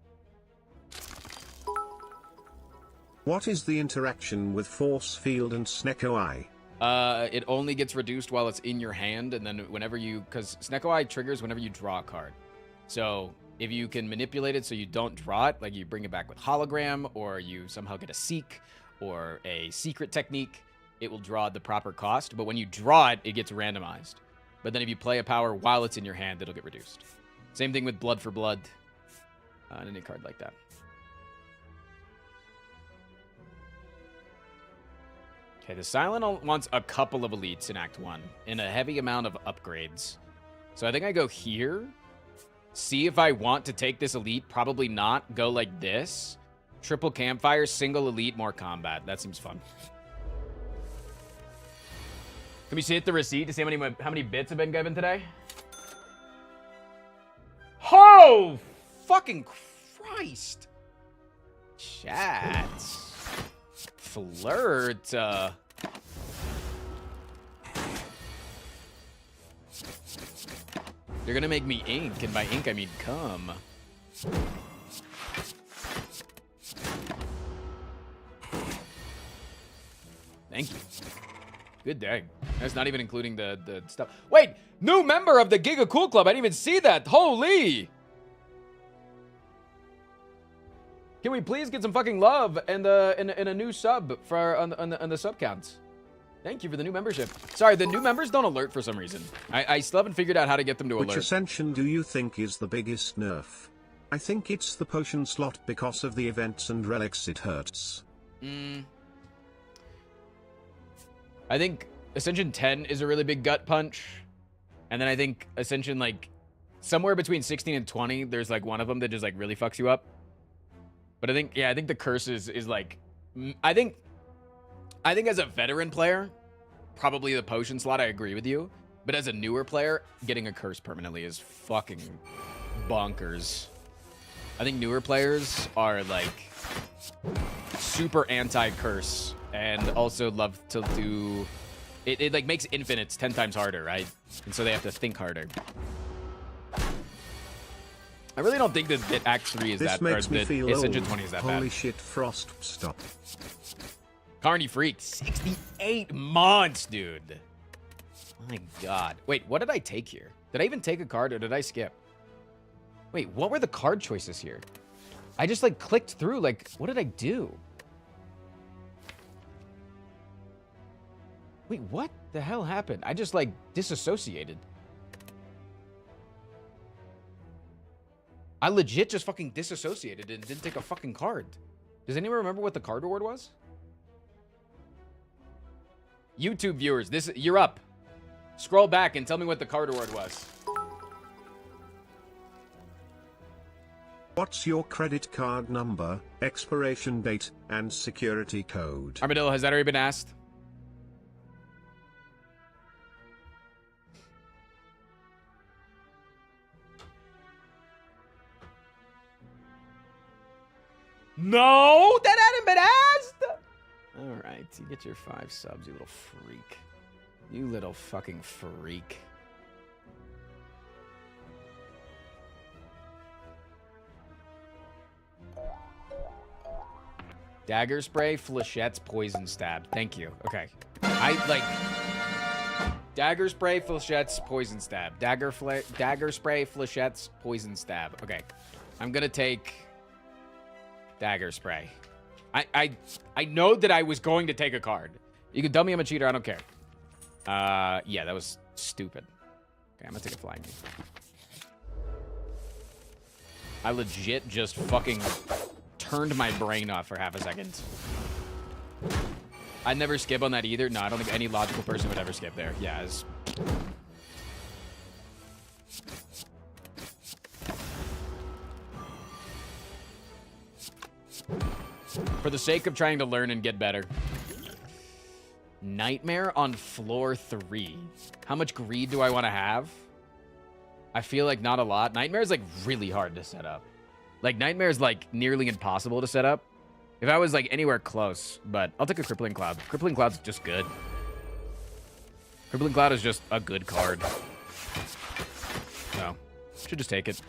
What is the interaction with force field and Snecko Eye? It only gets reduced while it's in your hand, and then whenever you... Because Snecko Eye triggers whenever you draw a card. So if you can manipulate it so you don't draw it, like you bring it back with hologram, or you somehow get a seek, or a secret technique, it will draw the proper cost. But when you draw it, it gets randomized. But then if you play a power while it's in your hand, it'll get reduced. Same thing with Blood for Blood. Any card like that. Okay, the Silent wants a couple of elites in Act 1 and a heavy amount of upgrades. So I think I go here. See if I want to take this elite. Probably not. Go like this. Triple campfire, single elite, more combat. That seems fun. Can we see hit the receipt to see how many bits have been given today? Oh, fucking Christ. Chat. Flirt. They're gonna make me ink, and by ink I mean cum. Thank you. Good day. That's not even including the stuff. Wait, new member of the Giga Cool Club. I didn't even see that. Holy. Can we please get some fucking love and a new sub for on the sub counts? Thank you for the new membership. Sorry, the new members don't alert for some reason. I still haven't figured out how to get them to alert. Which ascension do you think is the biggest nerf? I think it's the potion slot because of the events and relics it hurts. I think Ascension 10 is a really big gut punch. And then I think Ascension, like, somewhere between 16 and 20, there's, like, one of them that just, like, really fucks you up. But I think, yeah, I think the curse is like, I think as a veteran player, probably the potion slot, I agree with you. But as a newer player, getting a curse permanently is fucking bonkers. I think newer players are, like, super anti-curse and also love to do... It like, makes infinites 10 times harder, right? And so they have to think harder. I really don't think that Act 3 is that, or that Ascension 20 is that bad. Holy shit, Frost, stop. Carney Freak, 68 months, dude. My God. Wait, what did I take here? Did I even take a card, or did I skip? Wait, what were the card choices here? I just, like, clicked through, like, what did I do? Wait, what the hell happened? I just, like, disassociated. I legit just fucking disassociated and didn't take a fucking card. Does anyone remember what the card reward was? YouTube viewers, you're up. Scroll back and tell me what the card reward was. What's your credit card number, expiration date, and security code? Armadillo, has that already been asked? No, that hadn't been asked. All right, you get your 5 subs, you little freak. You little fucking freak. Dagger spray, flechettes, poison stab. Thank you. Okay. I like dagger spray, flechettes, poison stab. Dagger spray, flechettes, poison stab. Okay. I'm gonna take dagger spray. I know that I was going to take a card. You can tell me I'm a cheater, I don't care. Yeah, that was stupid. Okay, I'm gonna take a flying knee. I legit just fucking turned my brain off for half a second. I'd never skip on that either. No, I don't think any logical person would ever skip there. Yeah, it's... For the sake of trying to learn and get better. Nightmare on floor 3. How much greed do I want to have? I feel like not a lot. Nightmare is like really hard to set up. Like Nightmare is like nearly impossible to set up. If I was like anywhere close, but I'll take a Crippling Cloud. Crippling Cloud's just good. Crippling Cloud is just a good card. So, should just take it.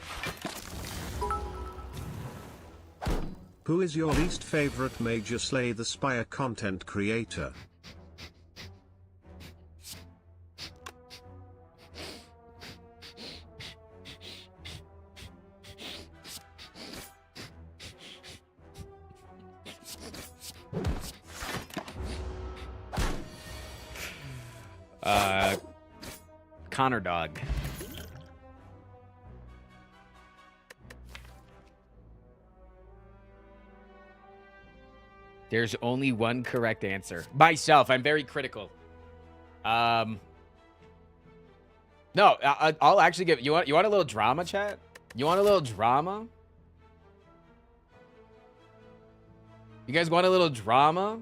Who is your least favorite Major Slay the Spire content creator? Connor Dog. There's only one correct answer. Myself, I'm very critical. No, I'll actually give you want a little drama, chat? You want a little drama? You guys want a little drama?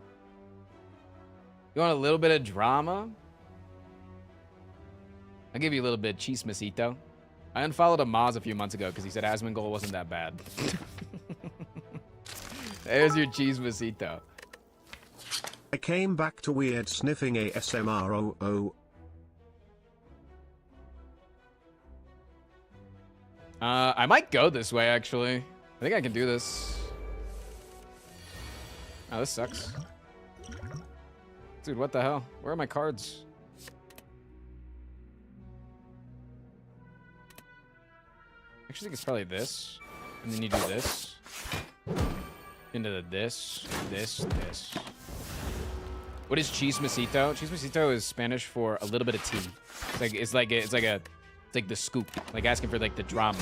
You want a little bit of drama? I'll give you a little bit of chismecito. I unfollowed a Maz a few months ago because he said Asmongold wasn't that bad. There's your chismecito. I came back to weird sniffing ASMR. I might go this way, actually. I think I can do this. Oh, this sucks. Dude, what the hell? Where are my cards? I actually think it's probably this. And then you do this. Into the this. What is chismecito? Chismecito is Spanish for a little bit of tea. It's like the scoop. Like asking for like the drama.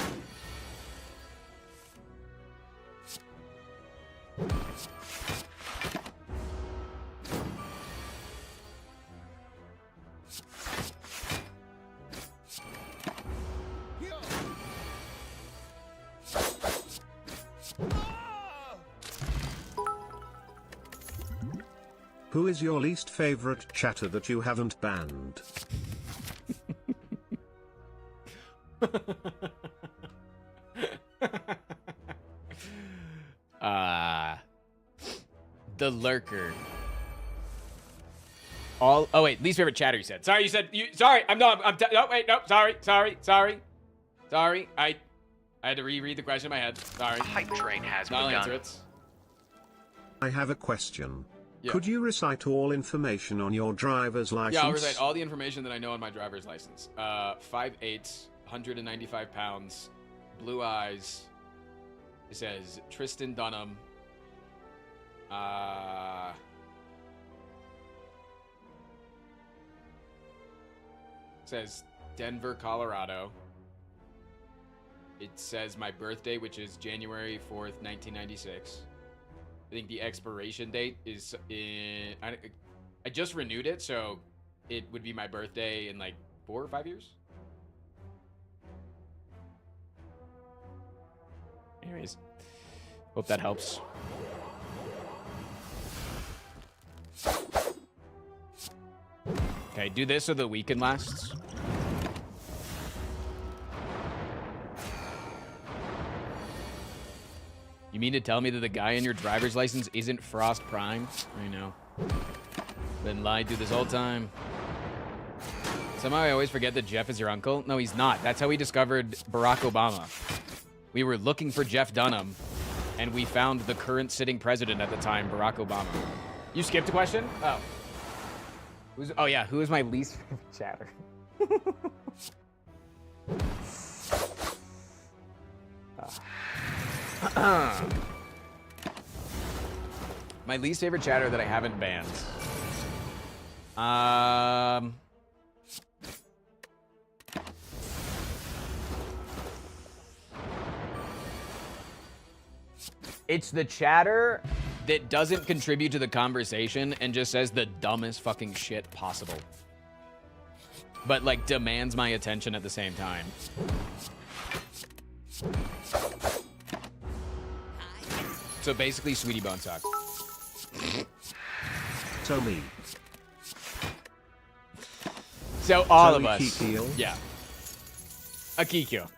Who is your least favorite chatter that you haven't banned? The lurker. Oh wait, least favorite chatter you said. Sorry, you said sorry. No, wait, no, sorry. I had to reread the question in my head. Sorry. Hype train has I'll begun. answer it. I have a question. Yeah. Could you recite all information on your driver's license? Yeah, I'll recite all the information that I know on my driver's license. 5'8", 195 pounds, blue eyes. It says Tristan Dunham. It says Denver, Colorado. It says my birthday, which is January 4th, 1996. I think the expiration date is in... I just renewed it, so it would be my birthday in like 4 or 5 years. Anyways, hope that helps. Okay, do this so the weekend lasts. You mean to tell me that the guy in your driver's license isn't Frost Prime? I know. Been lied to this whole time. Somehow I always forget that Jeff is your uncle. No, he's not. That's how we discovered Barack Obama. We were looking for Jeff Dunham, and we found the current sitting president at the time, Barack Obama. You skipped a question? Oh. Oh yeah, who is my least favorite chatter? My least favorite chatter that I haven't banned. It's the chatter that doesn't contribute to the conversation and just says the dumbest fucking shit possible. But like demands my attention at the same time. So basically, Sweetie Bone Sock. So me. So all So of us. Kikyo? Yeah. Akikyo.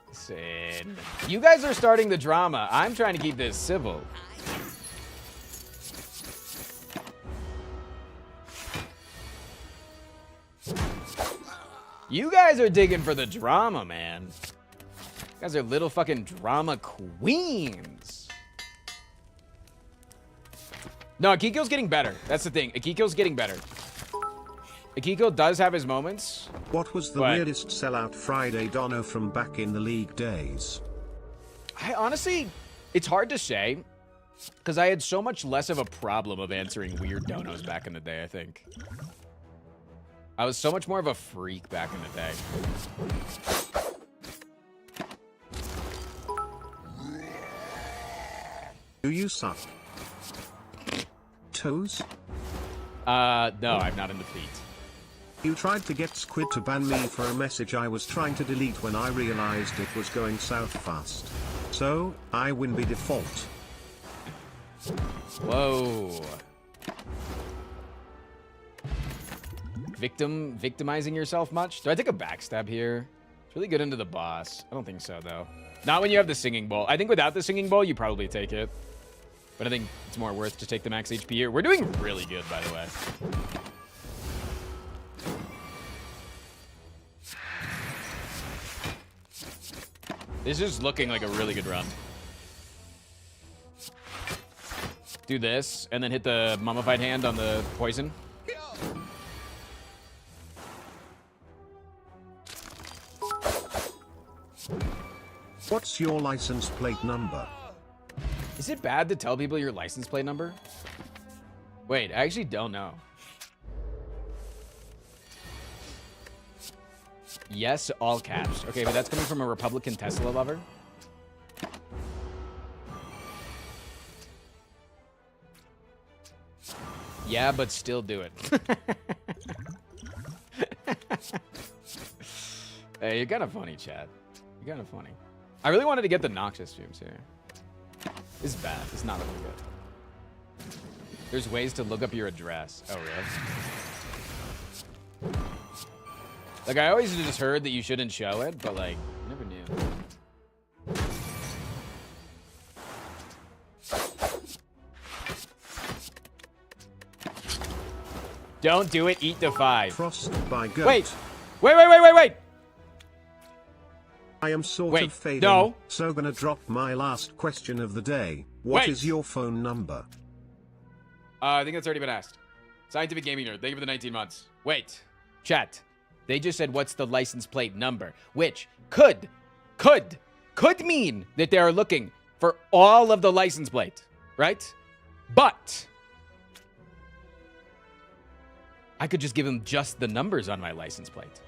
Listen. You guys are starting the drama. I'm trying to keep this civil. You guys are digging for the drama, man. You guys are little fucking drama queens. No, Akiko's getting better. That's the thing. Akiko's getting better. Akiko does have his moments. What was the weirdest sellout Friday dono from back in the league days? I honestly, it's hard to say, because I had so much less of a problem of answering weird donos back in the day, I think. I was so much more of a freak back in the day. Do you suck? Toes? No, I'm not in the feet. You tried to get Squid to ban me for a message I was trying to delete when I realized it was going south fast. So, I win by default. Whoa. Victimizing yourself much? Do I take a backstab here? It's really good into the boss. I don't think so, though. Not when you have the singing bowl. I think without the singing bowl, you probably take it. But I think it's more worth to take the max HP here. We're doing really good, by the way. This is looking like a really good run. Do this, and then hit the mummified hand on the poison. What's your license plate number? Is it bad to tell people your license plate number? Wait, I actually don't know. Yes, all caps. Okay, but that's coming from a Republican Tesla lover. Yeah, but still do it. Hey, you're kind of funny, Chad. You're kind of funny. I really wanted to get the Noxus streams here. This is bad. It's not looking good. There's ways to look up your address. Oh, really? Like, I always just heard that you shouldn't show it, but, like, I never knew. Don't do it. Eat the 5. Frost by goat. Wait. Wait. I am sort Wait, of fading, no. so gonna drop my last question of the day. What Wait. is your phone number? I think that's already been asked. Scientific Gaming Nerd. Thank you for the 19 months. Wait. Chat. They just said, what's the license plate number? Which could mean that they are looking for all of the license plate, right? But I could just give them just the numbers on my license plate.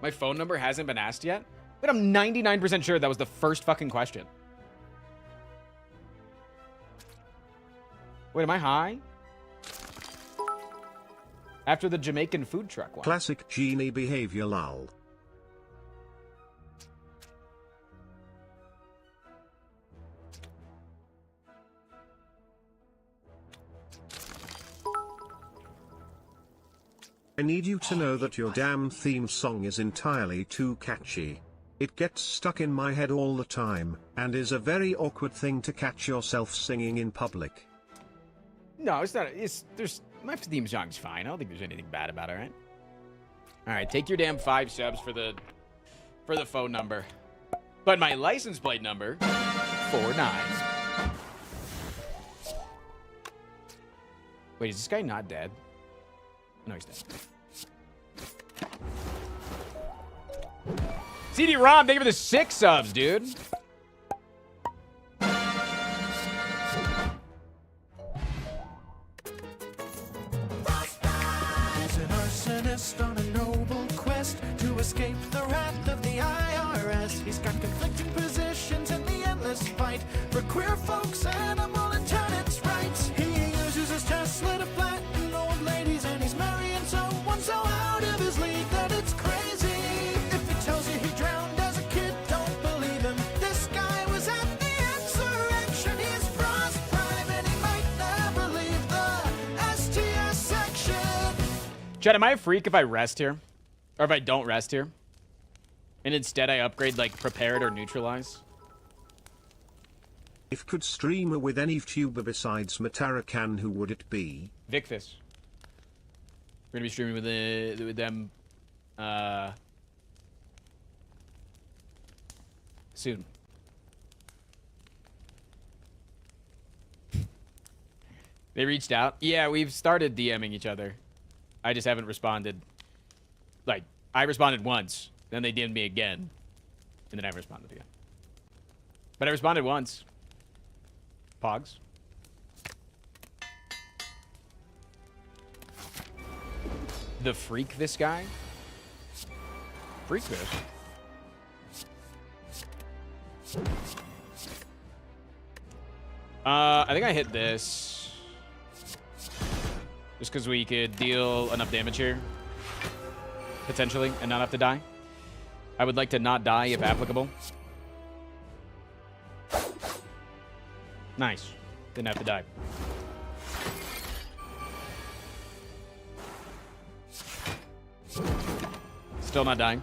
My phone number hasn't been asked yet, but I'm 99% sure that was the first fucking question. Wait, am I high? After the Jamaican food truck one. Classic genie behavior lol. I need you to know that your damn theme song is entirely too catchy. It gets stuck in my head all the time, and is a very awkward thing to catch yourself singing in public. No, it's not. My theme song's fine. I don't think there's anything bad about it, right? All right, take your damn 5 subs for the phone number. But my license plate number, 49. Wait, is this guy not dead? No, he's dead. CD-ROM, thank you for the 6 subs, dude. He's an arsonist on a noble quest to escape the wrath of the IRS. He's got conflicting positions in the endless fight for queer folks, animal and tenants' rights. He uses his Tesla to flatten old ladies, and he's marrying someone so out of his league that it's crazy. If he tells you he drowned as a kid, don't believe him. This guy was at the insurrection. He's Frost Prime, and he might never leave the STS section. Chad, am I a freak if I rest here? Or if I don't rest here? And instead I upgrade, like, prepared or neutralize? If could streamer with any tuber besides Matarakan, who would it be? Vicfis. We're gonna be streaming with them soon. They reached out. Yeah, we've started DMing each other. I just haven't responded. Like, I responded once, then they DM'd me again, and then I responded again. But I responded once. Pogs. The freak this guy? Freak this. I think I hit this. Just because we could deal enough damage here. Potentially, and not have to die. I would like to not die if applicable. Nice. Didn't have to die. Still not dying.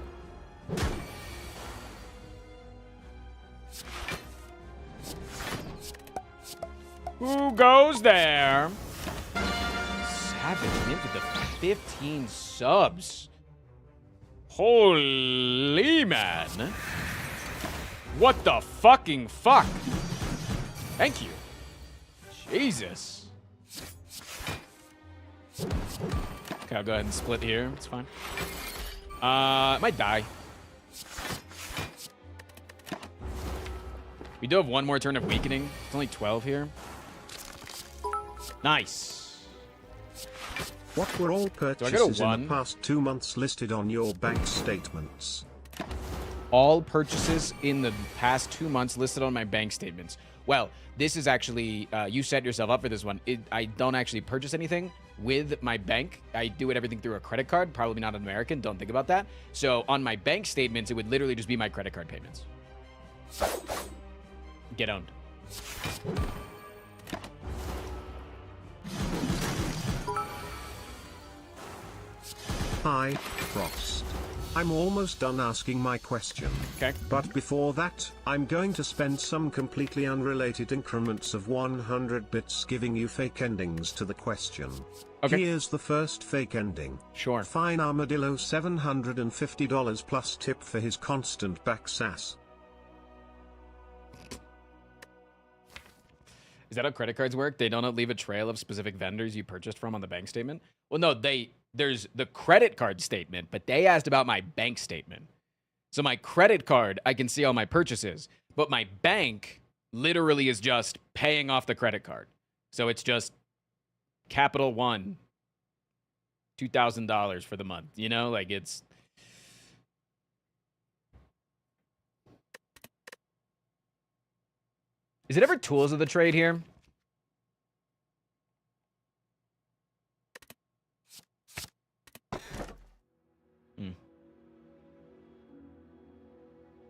Who goes there? Savage Mint with the 15 subs. Holy man. What the fucking fuck? Thank you. Jesus. Okay, I'll go ahead and split here. It's fine. I might die. We do have one more turn of weakening. It's only 12 here. Nice. What were all purchases in the past 2 months listed on your bank statements? All purchases in the past 2 months listed on my bank statements. Well, this is actually, you set yourself up for this one. I don't actually purchase anything with my bank. I do everything through a credit card. Probably not an American. Don't think about that. So on my bank statements, it would literally just be my credit card payments. Get owned. Hi, Frost. I'm almost done asking my question. Okay. But before that, I'm going to spend some completely unrelated increments of 100 bits giving you fake endings to the question. Okay. Here's the first fake ending. Sure. Fine Armadillo $750 plus tip for his constant back sass. Is that how credit cards work? They don't leave a trail of specific vendors you purchased from on the bank statement? Well, no, there's the credit card statement, but they asked about my bank statement. So my credit card, I can see all my purchases, but my bank literally is just paying off the credit card. So it's just Capital One, $2,000 for the month. You know, like it's... Is it ever tools of the trade here?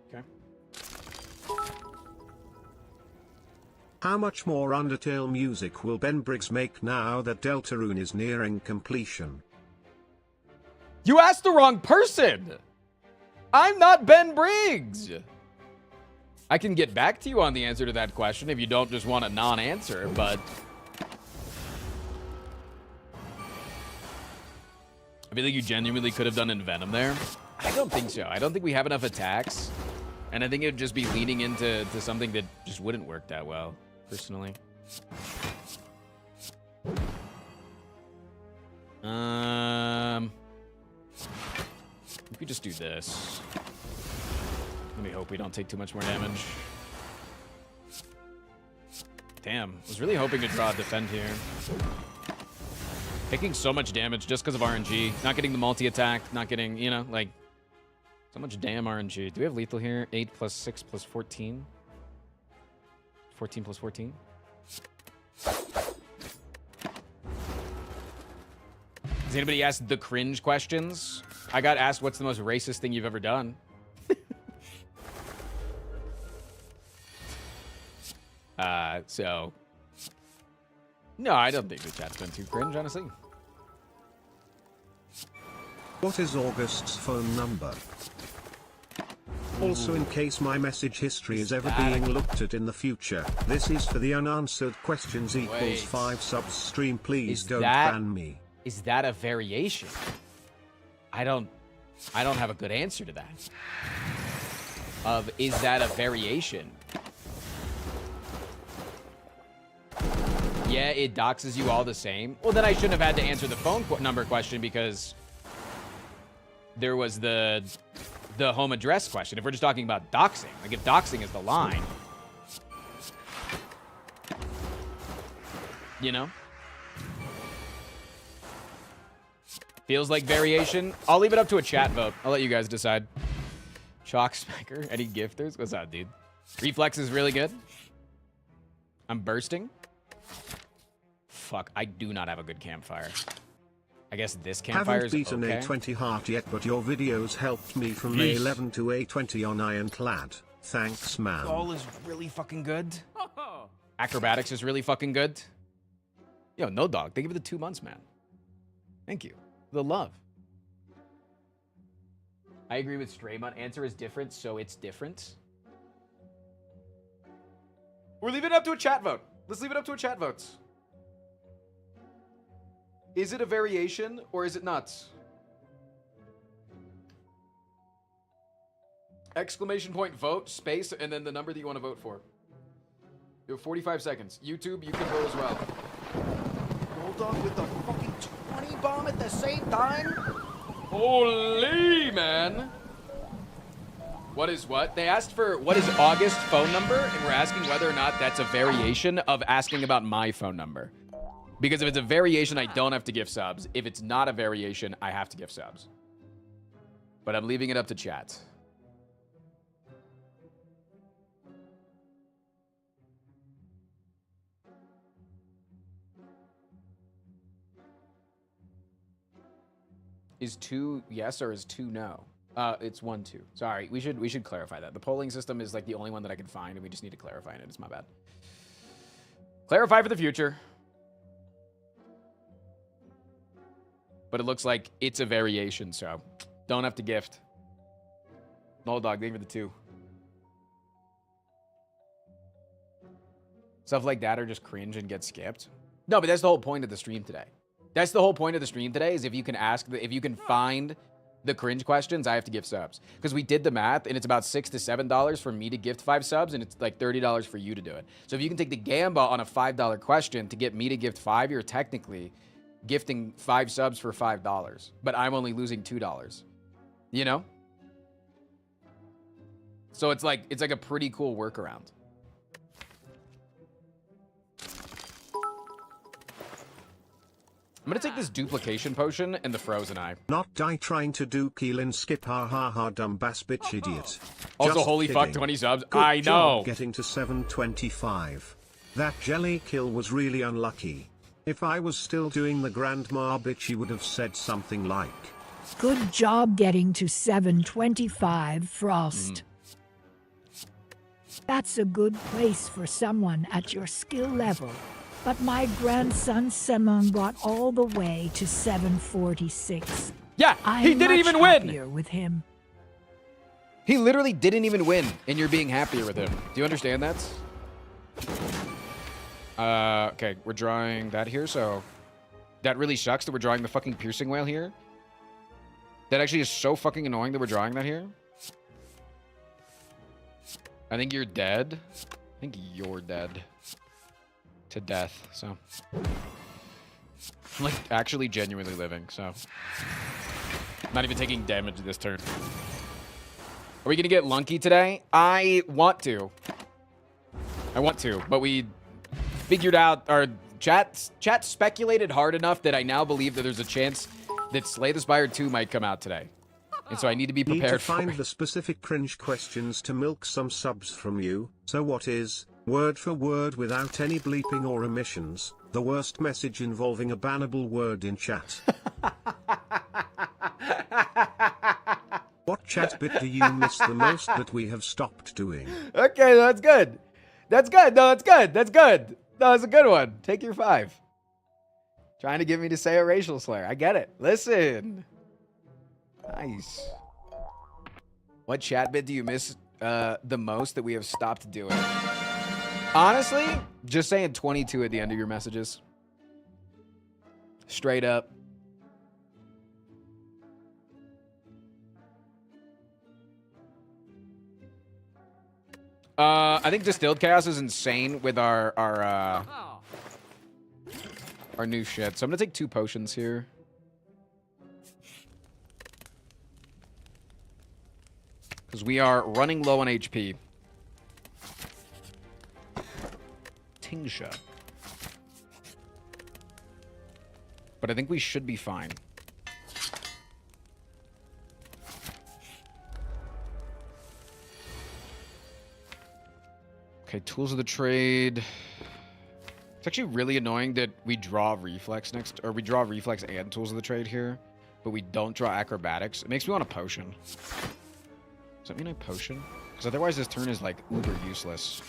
Okay. How much more Undertale music will Ben Briggs make now that Deltarune is nearing completion? You asked the wrong person! I'm not Ben Briggs! I can get back to you on the answer to that question if you don't just want a non-answer, but... I feel like you genuinely could have done Envenom there. I don't think so. I don't think we have enough attacks. And I think it would just be leaning into something that just wouldn't work that well, personally. We could just do this. Let me hope we don't take too much more damage. Damn, I was really hoping to draw a defend here. Taking so much damage just because of RNG. Not getting the multi-attack, not getting, you know, like, so much damn RNG. Do we have lethal here? 8 plus 6 plus 14? 14 plus 14? Has anybody asked the cringe questions? I got asked what's the most racist thing you've ever done. So, no, I don't think the chat's been too cringe, honestly. What is August's phone number? Also, in case my message history is ever being looked at in the future, this is for the unanswered questions equals Wait. 5 subs stream. Please Is don't that- ban me. Is that a variation? I don't have a good answer to that. Is that a variation? Yeah, it doxes you all the same. Well, then I shouldn't have had to answer the phone number question because there was the home address question. If we're just talking about doxing, like if doxing is the line. You know? Feels like variation. I'll leave it up to a chat vote. I'll let you guys decide. Chalk Smacker. Any gifters? What's up, dude? Reflex is really good. I'm bursting. Fuck, I do not have a good campfire. I guess this campfire is Haven't beaten okay. A20 heart yet, but your videos helped me from A11 to A20 on Ironclad. Thanks, man. Ball is really fucking good. Acrobatics is really fucking good. Yo, no dog. Thank you for the 2 months, man. Thank you. The love. I agree with Straymont. Answer is different, so it's different. We're leaving it up to a chat vote. Let's leave it up to a chat vote. Is it a variation or is it not? Exclamation point vote, space, and then the number that you want to vote for. You have 45 seconds. YouTube, you can vote as well. Bulldog with the fucking 20 bomb at the same time? Holy, man. What is what? They asked for what is August's phone number, and we're asking whether or not that's a variation of asking about my phone number. Because if it's a variation, I don't have to give subs. If it's not a variation, I have to give subs. But I'm leaving it up to chat. Is 2 yes or is 2 no? It's 1, 2. Sorry, we should clarify that. The polling system is like the only one that I can find, and we just need to clarify it. It's my bad. Clarify for the future. But it looks like it's a variation, so don't have to gift. No dog, thank you for the 2. Stuff like that are just cringe and get skipped. No, but that's the whole point of the stream today. That's the whole point of the stream today, is if you can if you can find the cringe questions, I have to give subs. Because we did the math, and it's about $6 to $7 for me to gift 5 subs, and it's like $30 for you to do it. So if you can take the gamba on a $5 question to get me to gift 5, you're technically gifting 5 subs for $5. But I'm only losing $2. You know? So it's like a pretty cool workaround. I'm gonna take this duplication potion and the frozen eye. Not die trying to do Keelan skip, ha ha ha, dumb bass bitch idiot. Also, Just holy fuck, kidding. 20 subs. Good I know. job getting to 725. That jelly kill was really unlucky. If I was still doing the grandma bitch, he would have said something like, Good job getting to 725, Frost. That's a good place for someone at your skill level. But my grandson Simon got all the way to 746. Yeah, he didn't even win. Happier with him. He literally didn't even win, and you're being happier with him. Do you understand that? Okay, we're drawing that here, so that really sucks that we're drawing the fucking piercing whale here. That actually is so fucking annoying that we're drawing that here. I think you're dead. I think you're dead. To death, so. I'm like actually genuinely living, so. Not even taking damage this turn. Are we gonna get Lunky today? I want to, but we figured out, our chat speculated hard enough that I now believe that there's a chance that Slay the Spire 2 might come out today. And so I need to be prepared need to for find it. the specific cringe questions to milk some subs from you. So what is, word for word without any bleeping or omissions, the worst message involving a bannable word in chat? What chat bit do you miss the most that we have stopped doing? Okay, that's good. That's good. No, that's good. That's good. No, that's a good one. Take your 5. Trying to get me to say a racial slur. I get it. Listen. Nice. What chat bit do you miss the most that we have stopped doing? Honestly, just saying 22 at the end of your messages. Straight up. I think Distilled Chaos is insane with our new shit. So I'm gonna take 2 potions here. Because we are running low on HP. Tingsha. but I think we should be fine. Okay, tools of the trade. It's actually really annoying that we draw reflex next, or we draw reflex and tools of the trade here, but we don't draw acrobatics. It makes me want a potion. Does that mean I potion? Because otherwise this turn is like uber useless.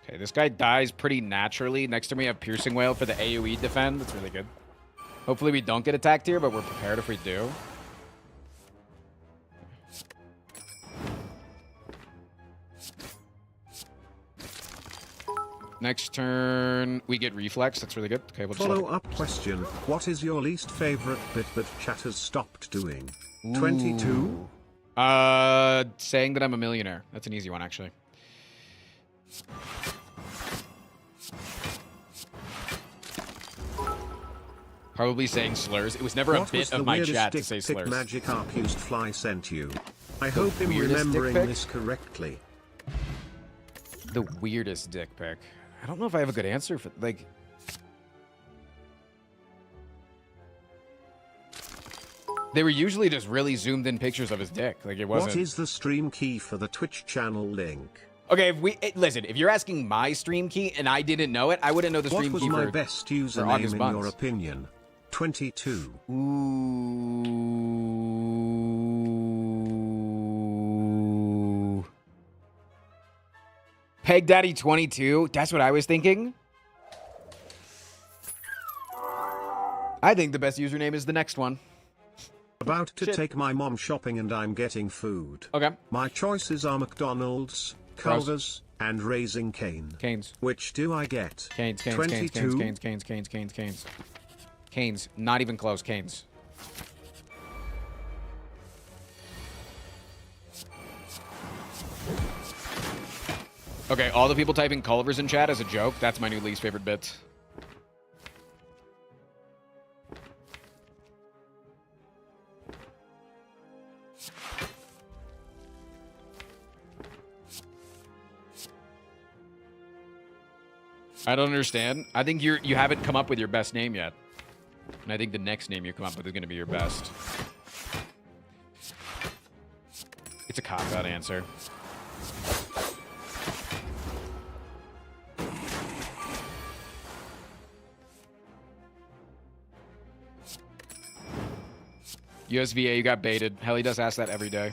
Okay, this guy dies pretty naturally. Next time we have Piercing Wail for the AoE defend. That's really good. Hopefully we don't get attacked here, but we're prepared if we do. Next turn, we get Reflex. That's really good. Okay, we'll just Follow-up question. What is your least favorite bit that chat has stopped doing? 22? Saying that I'm a millionaire. That's an easy one, actually. Probably saying slurs. It was never a bit of my chat to say slurs. Magic Arc used Fly sent you. I hope I'm remembering this correctly. The weirdest dick pic. I don't know if I have a good answer for, like... They were usually just really zoomed in pictures of his dick. Like, it wasn't... What is the stream key for the Twitch channel link? Okay, listen, if you're asking my stream key and I didn't know it, I wouldn't know the stream key for... What was my best username in your opinion? 22. Ooh. Peg Daddy 22? That's what I was thinking. I think the best username is the next one. About to take my mom shopping and I'm getting food. Okay. My choices are McDonald's, Culver's, and Raising Cane. Canes. Which do I get? Canes, Canes, 22? Canes, Canes, Canes, Canes, Canes, Canes. Canes. Not even close. Canes. Okay, all the people typing Culver's in chat as a joke. That's my new least favorite bit. I don't understand. I think you haven't come up with your best name yet. And I think the next name you come up with is going to be your best. It's a cop-out answer. USVA, you got baited. Hell, he does ask that every day.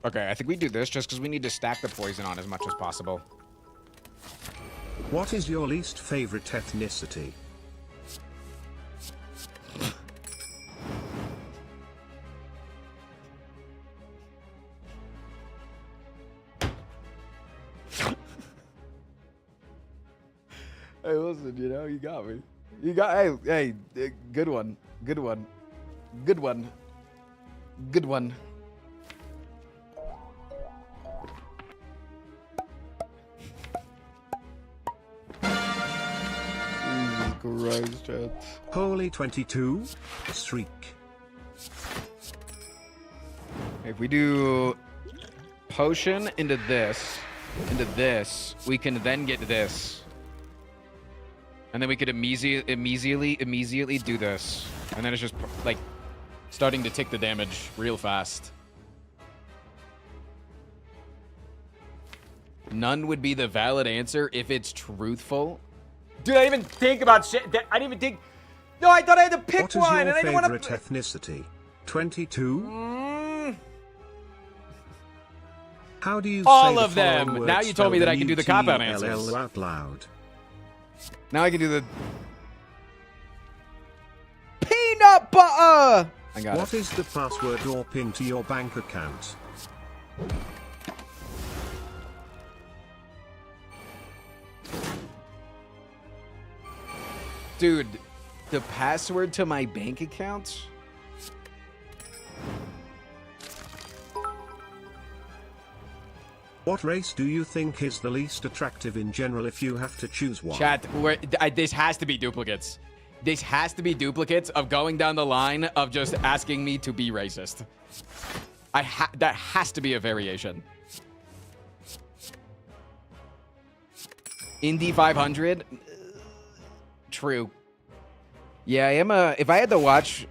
Okay, I think we do this just because we need to stack the poison on as much as possible. What is your least favorite ethnicity? Hey, listen, you know, you got me. You got, hey, good one. Good one. Good one. Good one. Jesus Christ, chat. Holy 22? Streak. If we do potion into this, we can then get this. And then we could immediately do this. And then it's just, like, starting to tick the damage real fast. None would be the valid answer if it's truthful. Dude, I didn't even think about shit. I didn't even think... No, I thought I had to pick one, and I didn't want to... What is your favorite ethnicity? 22? How do you all say of them. Now you told me that I can do the cop-out answers. Out loud. Now I can do the... Peanut butter! I got it. What is the password or PIN to your bank account? Dude, the password to my bank account? What race do you think is the least attractive in general if you have to choose one? Chat, this has to be duplicates. This has to be duplicates of going down the line of just asking me to be racist. That has to be a variation. Indy 500? True. Yeah, I am a... If I had to watch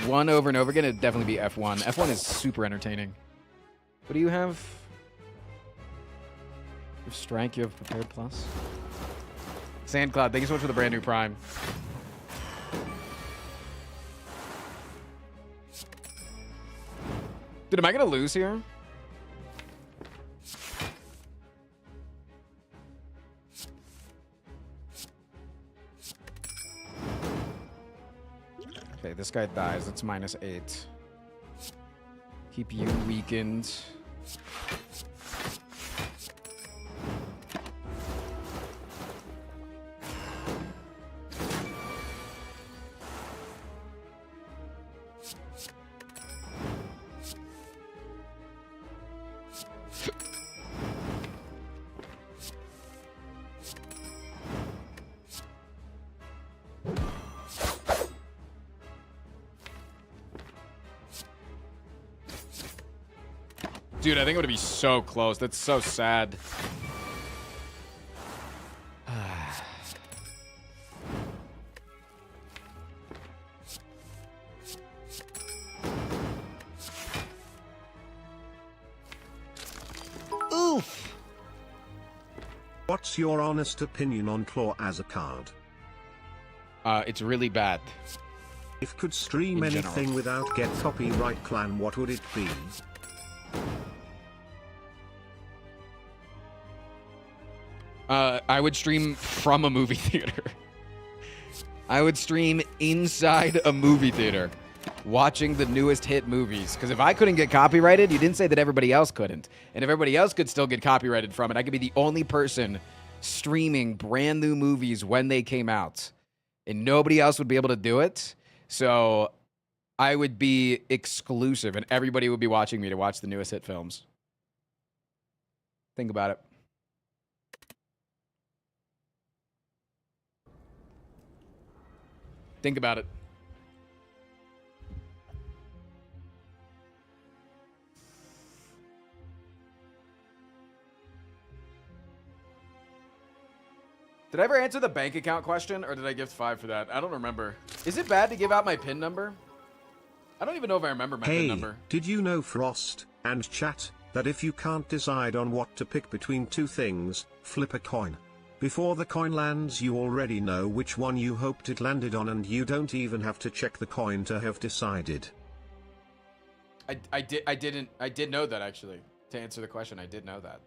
one over and over again, it'd definitely be F1. F1 is super entertaining. What do you have? You have Strike, you have Prepared Plus. Sandcloud, thank you so much for the brand new Prime. Dude, am I gonna lose here? Okay, this guy dies. That's -8. Keep you weakened. Dude, I think it would be so close. That's so sad. Oof. What's your honest opinion on Claw as a card? It's really bad. If could stream In anything general. without get copyright clan, what would it be? I would stream from a movie theater. I would stream inside a movie theater, watching the newest hit movies. Because if I couldn't get copyrighted, you didn't say that everybody else couldn't. And if everybody else could still get copyrighted from it, I could be the only person streaming brand new movies when they came out. And nobody else would be able to do it. So I would be exclusive, and everybody would be watching me to watch the newest hit films. Think about it. Think about it. Did I ever answer the bank account question, or did I gift 5 for that? I don't remember. Is it bad to give out my PIN number? I don't even know if I remember my PIN Hey, number. did you know, Frost and chat, that if you can't decide on what to pick between two things, flip a coin. Before the coin lands, you already know which one you hoped it landed on, and you don't even have to check the coin to have decided. I did know that, actually. To answer the question, I did know that.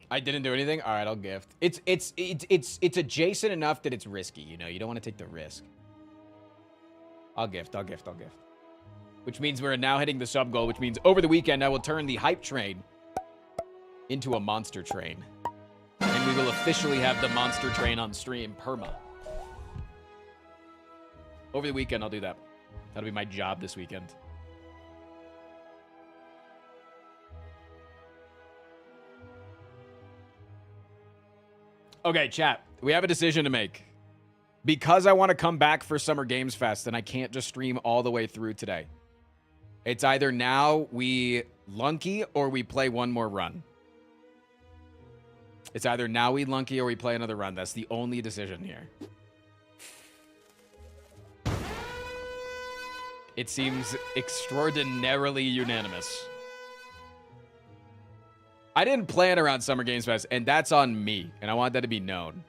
I didn't do anything? All right, I'll gift. It's adjacent enough that it's risky, you know. You don't want to take the risk. I'll gift. Which means we're now hitting the sub goal, which means over the weekend I will turn the hype train into a monster train. And we will officially have the monster train on stream, perma. Over the weekend, I'll do that. That'll be my job this weekend. Okay, chat. We have a decision to make. Because I want to come back for Summer Games Fest, and I can't just stream all the way through today. It's either now we lunky or we play one more run. It's either now we lunky or we play another run. That's the only decision here. It seems extraordinarily unanimous. I didn't plan around Summer Games Fest, and that's on me. And I want that to be known.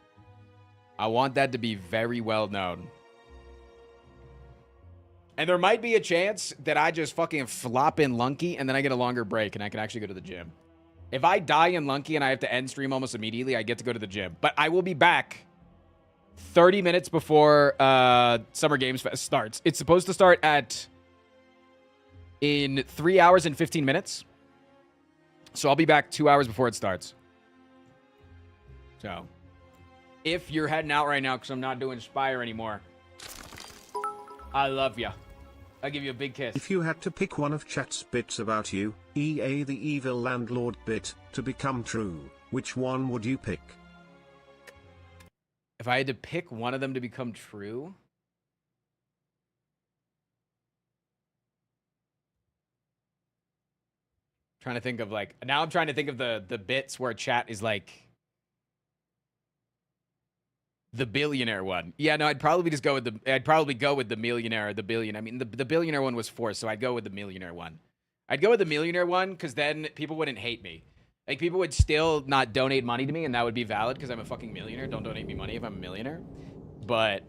I want that to be very well known. And there might be a chance that I just fucking flop in lunky, and then I get a longer break, and I can actually go to the gym. If I die in lunky and I have to end stream almost immediately, I get to go to the gym. But I will be back 30 minutes before Summer Games Fest starts. It's supposed to start in 3 hours and 15 minutes. So I'll be back 2 hours before it starts. So if you're heading out right now because I'm not doing Spire anymore, I love ya. I'll give you a big kiss. If you had to pick one of chat's bits about you, EA the evil landlord bit, to become true, which one would you pick? If I had to pick one of them to become true... Trying to think of like... Now I'm trying to think of the bits where chat is like... The billionaire one. Yeah, no, I'd probably just go with the... I'd probably go with the millionaire or the billion. I mean, the billionaire one was forced, so I'd go with the millionaire one. I'd go with the millionaire one, because then people wouldn't hate me. Like, people would still not donate money to me, and that would be valid, because I'm a fucking millionaire. Don't donate me money if I'm a millionaire. But...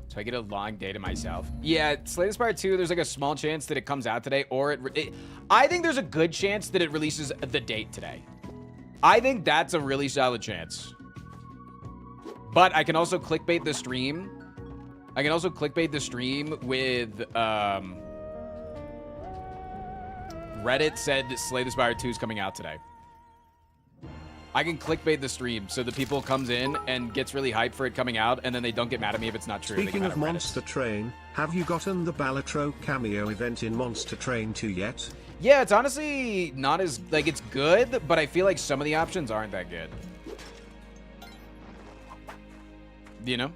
So I get a long day to myself. Yeah, Slay the Spire 2, there's like a small chance that it comes out today, or I think there's a good chance that it releases the date today. I think that's a really solid chance. But I can also clickbait the stream. I can also clickbait the stream with, Reddit said Slay the Spire 2 is coming out today. I can clickbait the stream so the people comes in and gets really hyped for it coming out, and then they don't get mad at me if it's not true. Speaking of Monster Train, have you gotten the Balatro cameo event in Monster Train 2 yet? Yeah, it's honestly not as, like, it's good, but I feel like some of the options aren't that good. You know?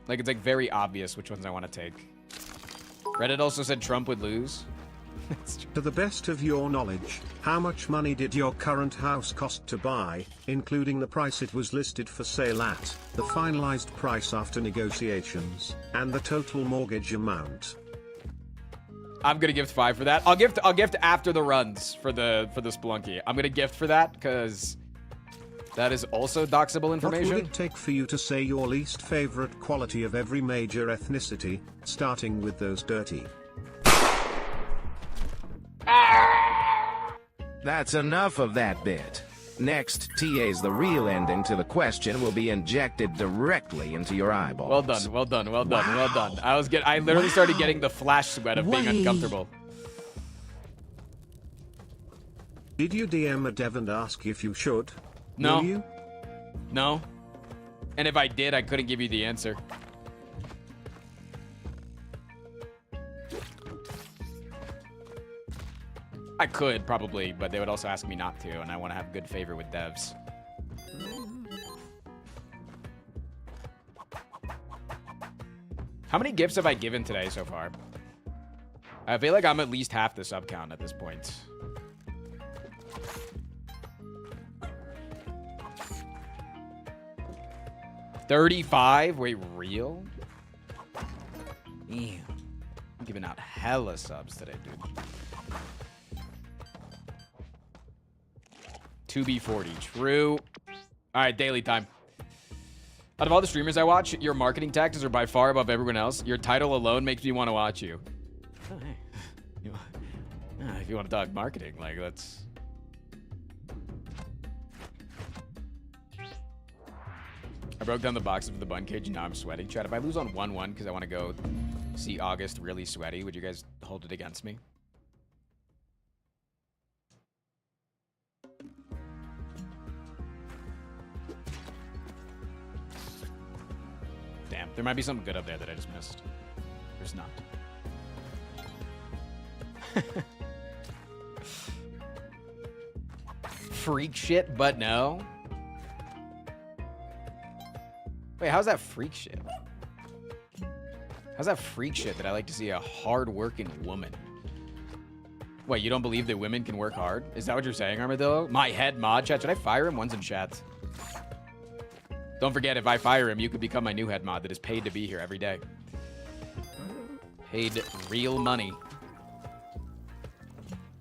Like, it's like very obvious which ones I want to take. Reddit also said Trump would lose. To the best of your knowledge, how much money did your current house cost to buy, including the price it was listed for sale at, the finalized price after negotiations, and the total mortgage amount? I'm gonna gift 5 for that. I'll gift after the runs for the Spelunky. I'm gonna gift for that because that is also doxable information. What would it take for you to say your least favorite quality of every major ethnicity, starting with those dirty? That's enough of that bit. Next, TA's the real ending to the question will be injected directly into your eyeballs. Well done, well done, well done, well done. I literally started getting the flash sweat of being uncomfortable. Did you DM a dev and ask if you should? No. Will you? No. And if I did, I couldn't give you the answer. I could, probably, but they would also ask me not to, and I want to have good favor with devs. How many gifts have I given today so far? I feel like I'm at least half the sub count at this point. $35? Wait, real? Damn. I'm giving out hella subs today, dude. 2B40, true. All right, daily time. Out of all the streamers I watch, your marketing tactics are by far above everyone else. Your title alone makes me want to watch you. Oh, hey. If you want to talk marketing, like, let's... I broke down the box of the bun cage and now I'm sweating. Chat, if I lose on 1-1 because I want to go see August really sweaty, would you guys hold it against me? Damn, there might be something good up there that I just missed. There's not. Freak shit, but no. Wait, how's that freak shit? How's that freak shit that I like to see a hard-working woman? Wait, you don't believe that women can work hard? Is that what you're saying, Armadillo? My head mod chat. Should I fire him? One's in chat. Don't forget, if I fire him, you could become my new head mod that is paid to be here every day. Paid real money.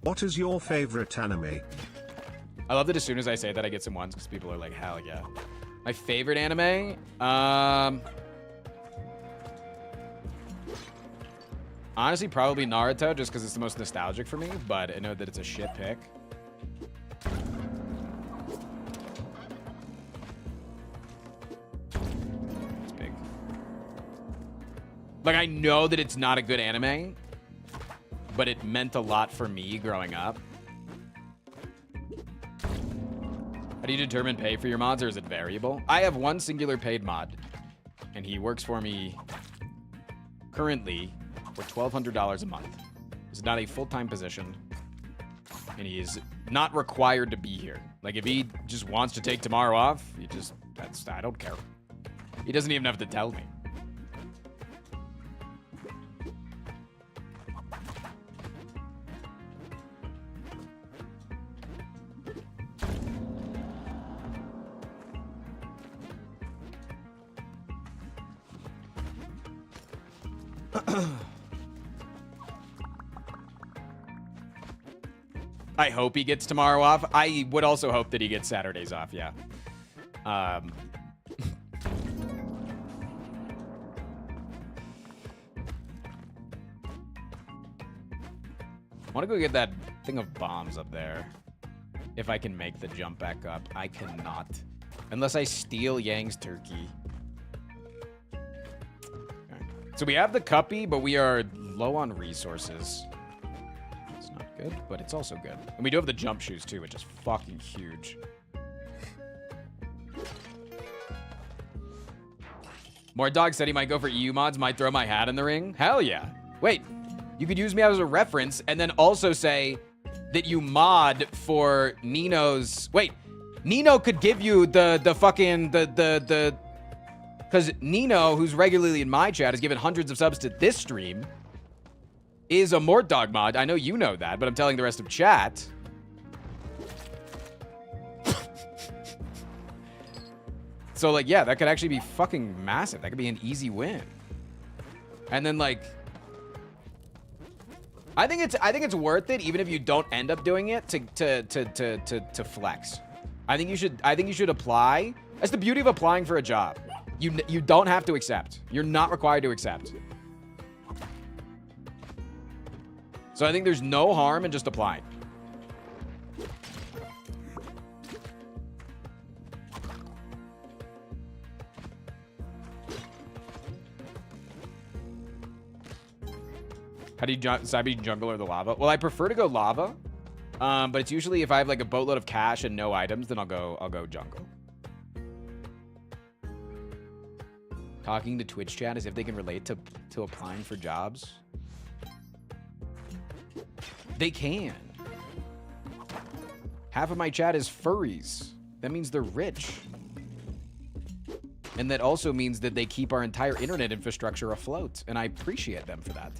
What is your favorite anime? I love that as soon as I say that, I get some ones because people are like, hell yeah. My favorite anime? Honestly, probably Naruto, just because it's the most nostalgic for me, but I know that it's a shit pick. It's big. Like, I know that it's not a good anime, but it meant a lot for me growing up. How do you determine pay for your mods, or is it variable? I have one singular paid mod, and he works for me currently for $1,200 a month. It's not a full-time position, and he is not required to be here. Like, if he just wants to take tomorrow off, I don't care. He doesn't even have to tell me. I hope he gets tomorrow off. I would also hope that he gets Saturdays off, yeah. I want to go get that thing of bombs up there. If I can make the jump back up. I cannot. Unless I steal Yang's turkey. Okay. So we have the cuppy, but we are low on resources. It's not good, but it's also good. And we do have the jump shoes too, which is fucking huge. More Dog said he might go for EU mods, might throw my hat in the ring. Hell yeah. Wait, you could use me as a reference and then also say that you mod for Nino's... Wait, Nino could give you the fucking... Because Nino, who's regularly in my chat, has given hundreds of subs to this stream, is a Mort Dog mod. I know you know that, but I'm telling the rest of chat. So, like, yeah, that could actually be fucking massive. That could be an easy win. And then, like... I think it's worth it, even if you don't end up doing it, to flex. I think you should apply. That's the beauty of applying for a job. You don't have to accept. You're not required to accept. So I think there's no harm in just applying. How do you decide between jungle or the lava? Well, I prefer to go lava, but it's usually if I have like a boatload of cash and no items, then I'll go jungle. Talking to Twitch chat as if they can relate to applying for jobs. They can. Half of my chat is furries. That means they're rich. And that also means that they keep our entire internet infrastructure afloat, and I appreciate them for that.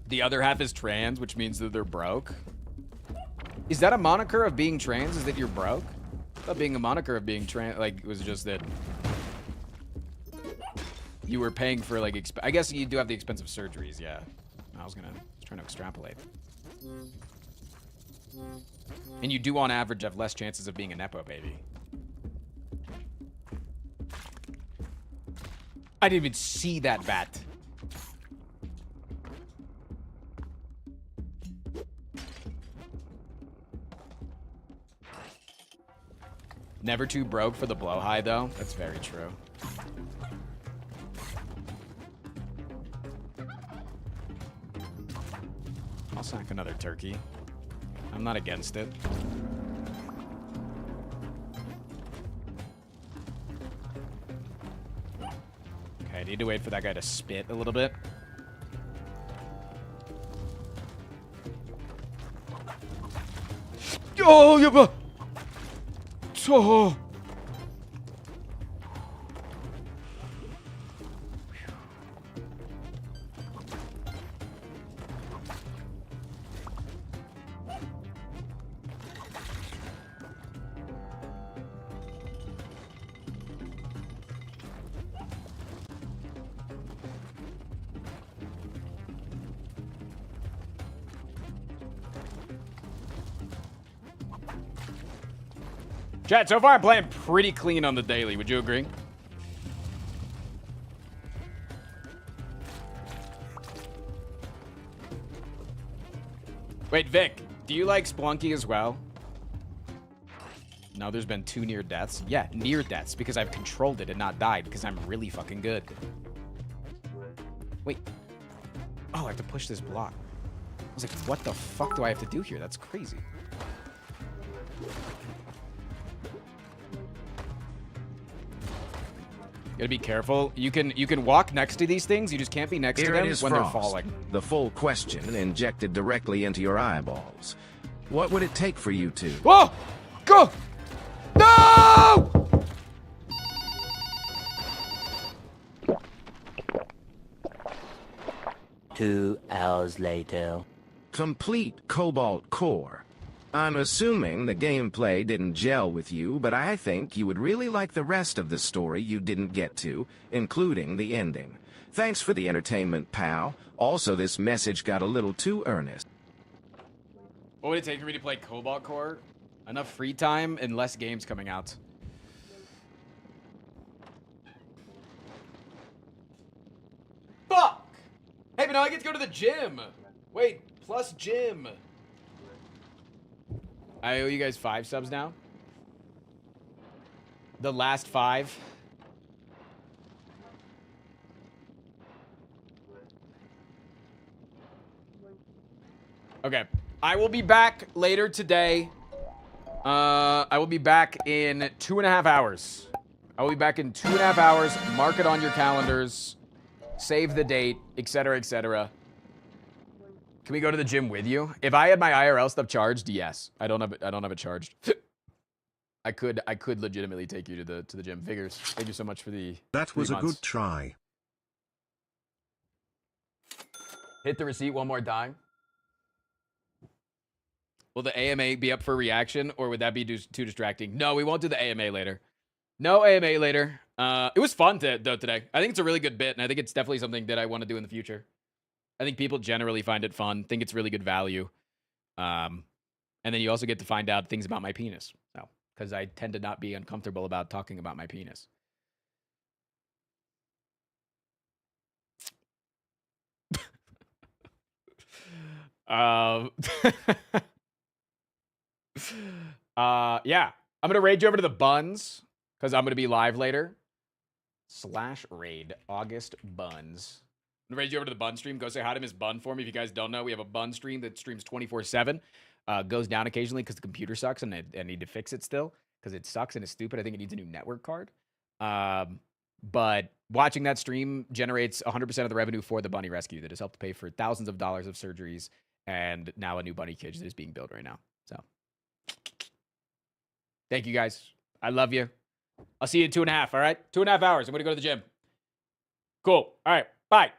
The other half is trans, which means that they're broke. Is that a moniker of being trans? Is that you're broke? I thought being a moniker of being trans, like, was just that you were paying for, like, I guess you do have the expensive surgeries, yeah. I was trying to extrapolate. And you do, on average, have less chances of being a Nepo baby. I didn't even see that bat. Never too broke for the blow high, though. That's very true. I'll sack another turkey. I'm not against it. Okay, I need to wait for that guy to spit a little bit. Oh, yeah, oh. Chat, so far I'm playing pretty clean on the daily. Would you agree? Wait, Vic, do you like Splunky as well? No, there's been 2 near deaths. Yeah, near deaths, because I've controlled it and not died, because I'm really fucking good. Wait. Oh, I have to push this block. I was like, what the fuck do I have to do here? That's crazy. Gotta be careful. You can walk next to these things, you just can't be next to them when they're falling. The full question injected directly into your eyeballs. What would it take for you to... Whoa! Go! No! 2 hours later. complete Cobalt Core? I'm assuming the gameplay didn't gel with you, but I think you would really like the rest of the story you didn't get to, including the ending. Thanks for the entertainment, pal. Also, this message got a little too earnest. What would it take for me to play Cobalt Core? Enough free time and less games coming out. Fuck! Hey, but now I get to go to the gym. Wait, plus gym. I owe you guys 5 subs now. The last 5. Okay. I will be back later today. I will be back in 2.5 hours. I will be back in 2.5 hours. Mark it on your calendars. Save the date, etc., etc. Can we go to the gym with you? If I had my IRL stuff charged, yes. I don't have it charged. I could legitimately take you to the gym. Figures. Thank you so much for the That was 3 a months. good try. Hit the receipt one more time. Will the AMA be up for reaction, or would that be too distracting? No, we won't do the AMA later. No AMA later. It was fun though today. I think it's a really good bit, and I think it's definitely something that I want to do in the future. I think people generally find it fun. Think it's really good value. And then you also get to find out things about my penis. So, because I tend to not be uncomfortable about talking about my penis. Yeah. I'm gonna raid you over to the buns because I'm gonna be live later. /raid August buns. I'm gonna raid you over to the bun stream. Go say hi to Miss Bun for me. If you guys don't know, we have a bun stream that streams 24/7. Goes down occasionally because the computer sucks and I need to fix it still because it sucks and it's stupid. I think it needs a new network card. But watching that stream generates 100% of the revenue for the bunny rescue that has helped pay for thousands of dollars of surgeries and now a new bunny cage that is being built right now. So thank you guys. I love you. I'll see you in 2.5, all right? 2.5 hours. I'm going to go to the gym. Cool. All right. Bye.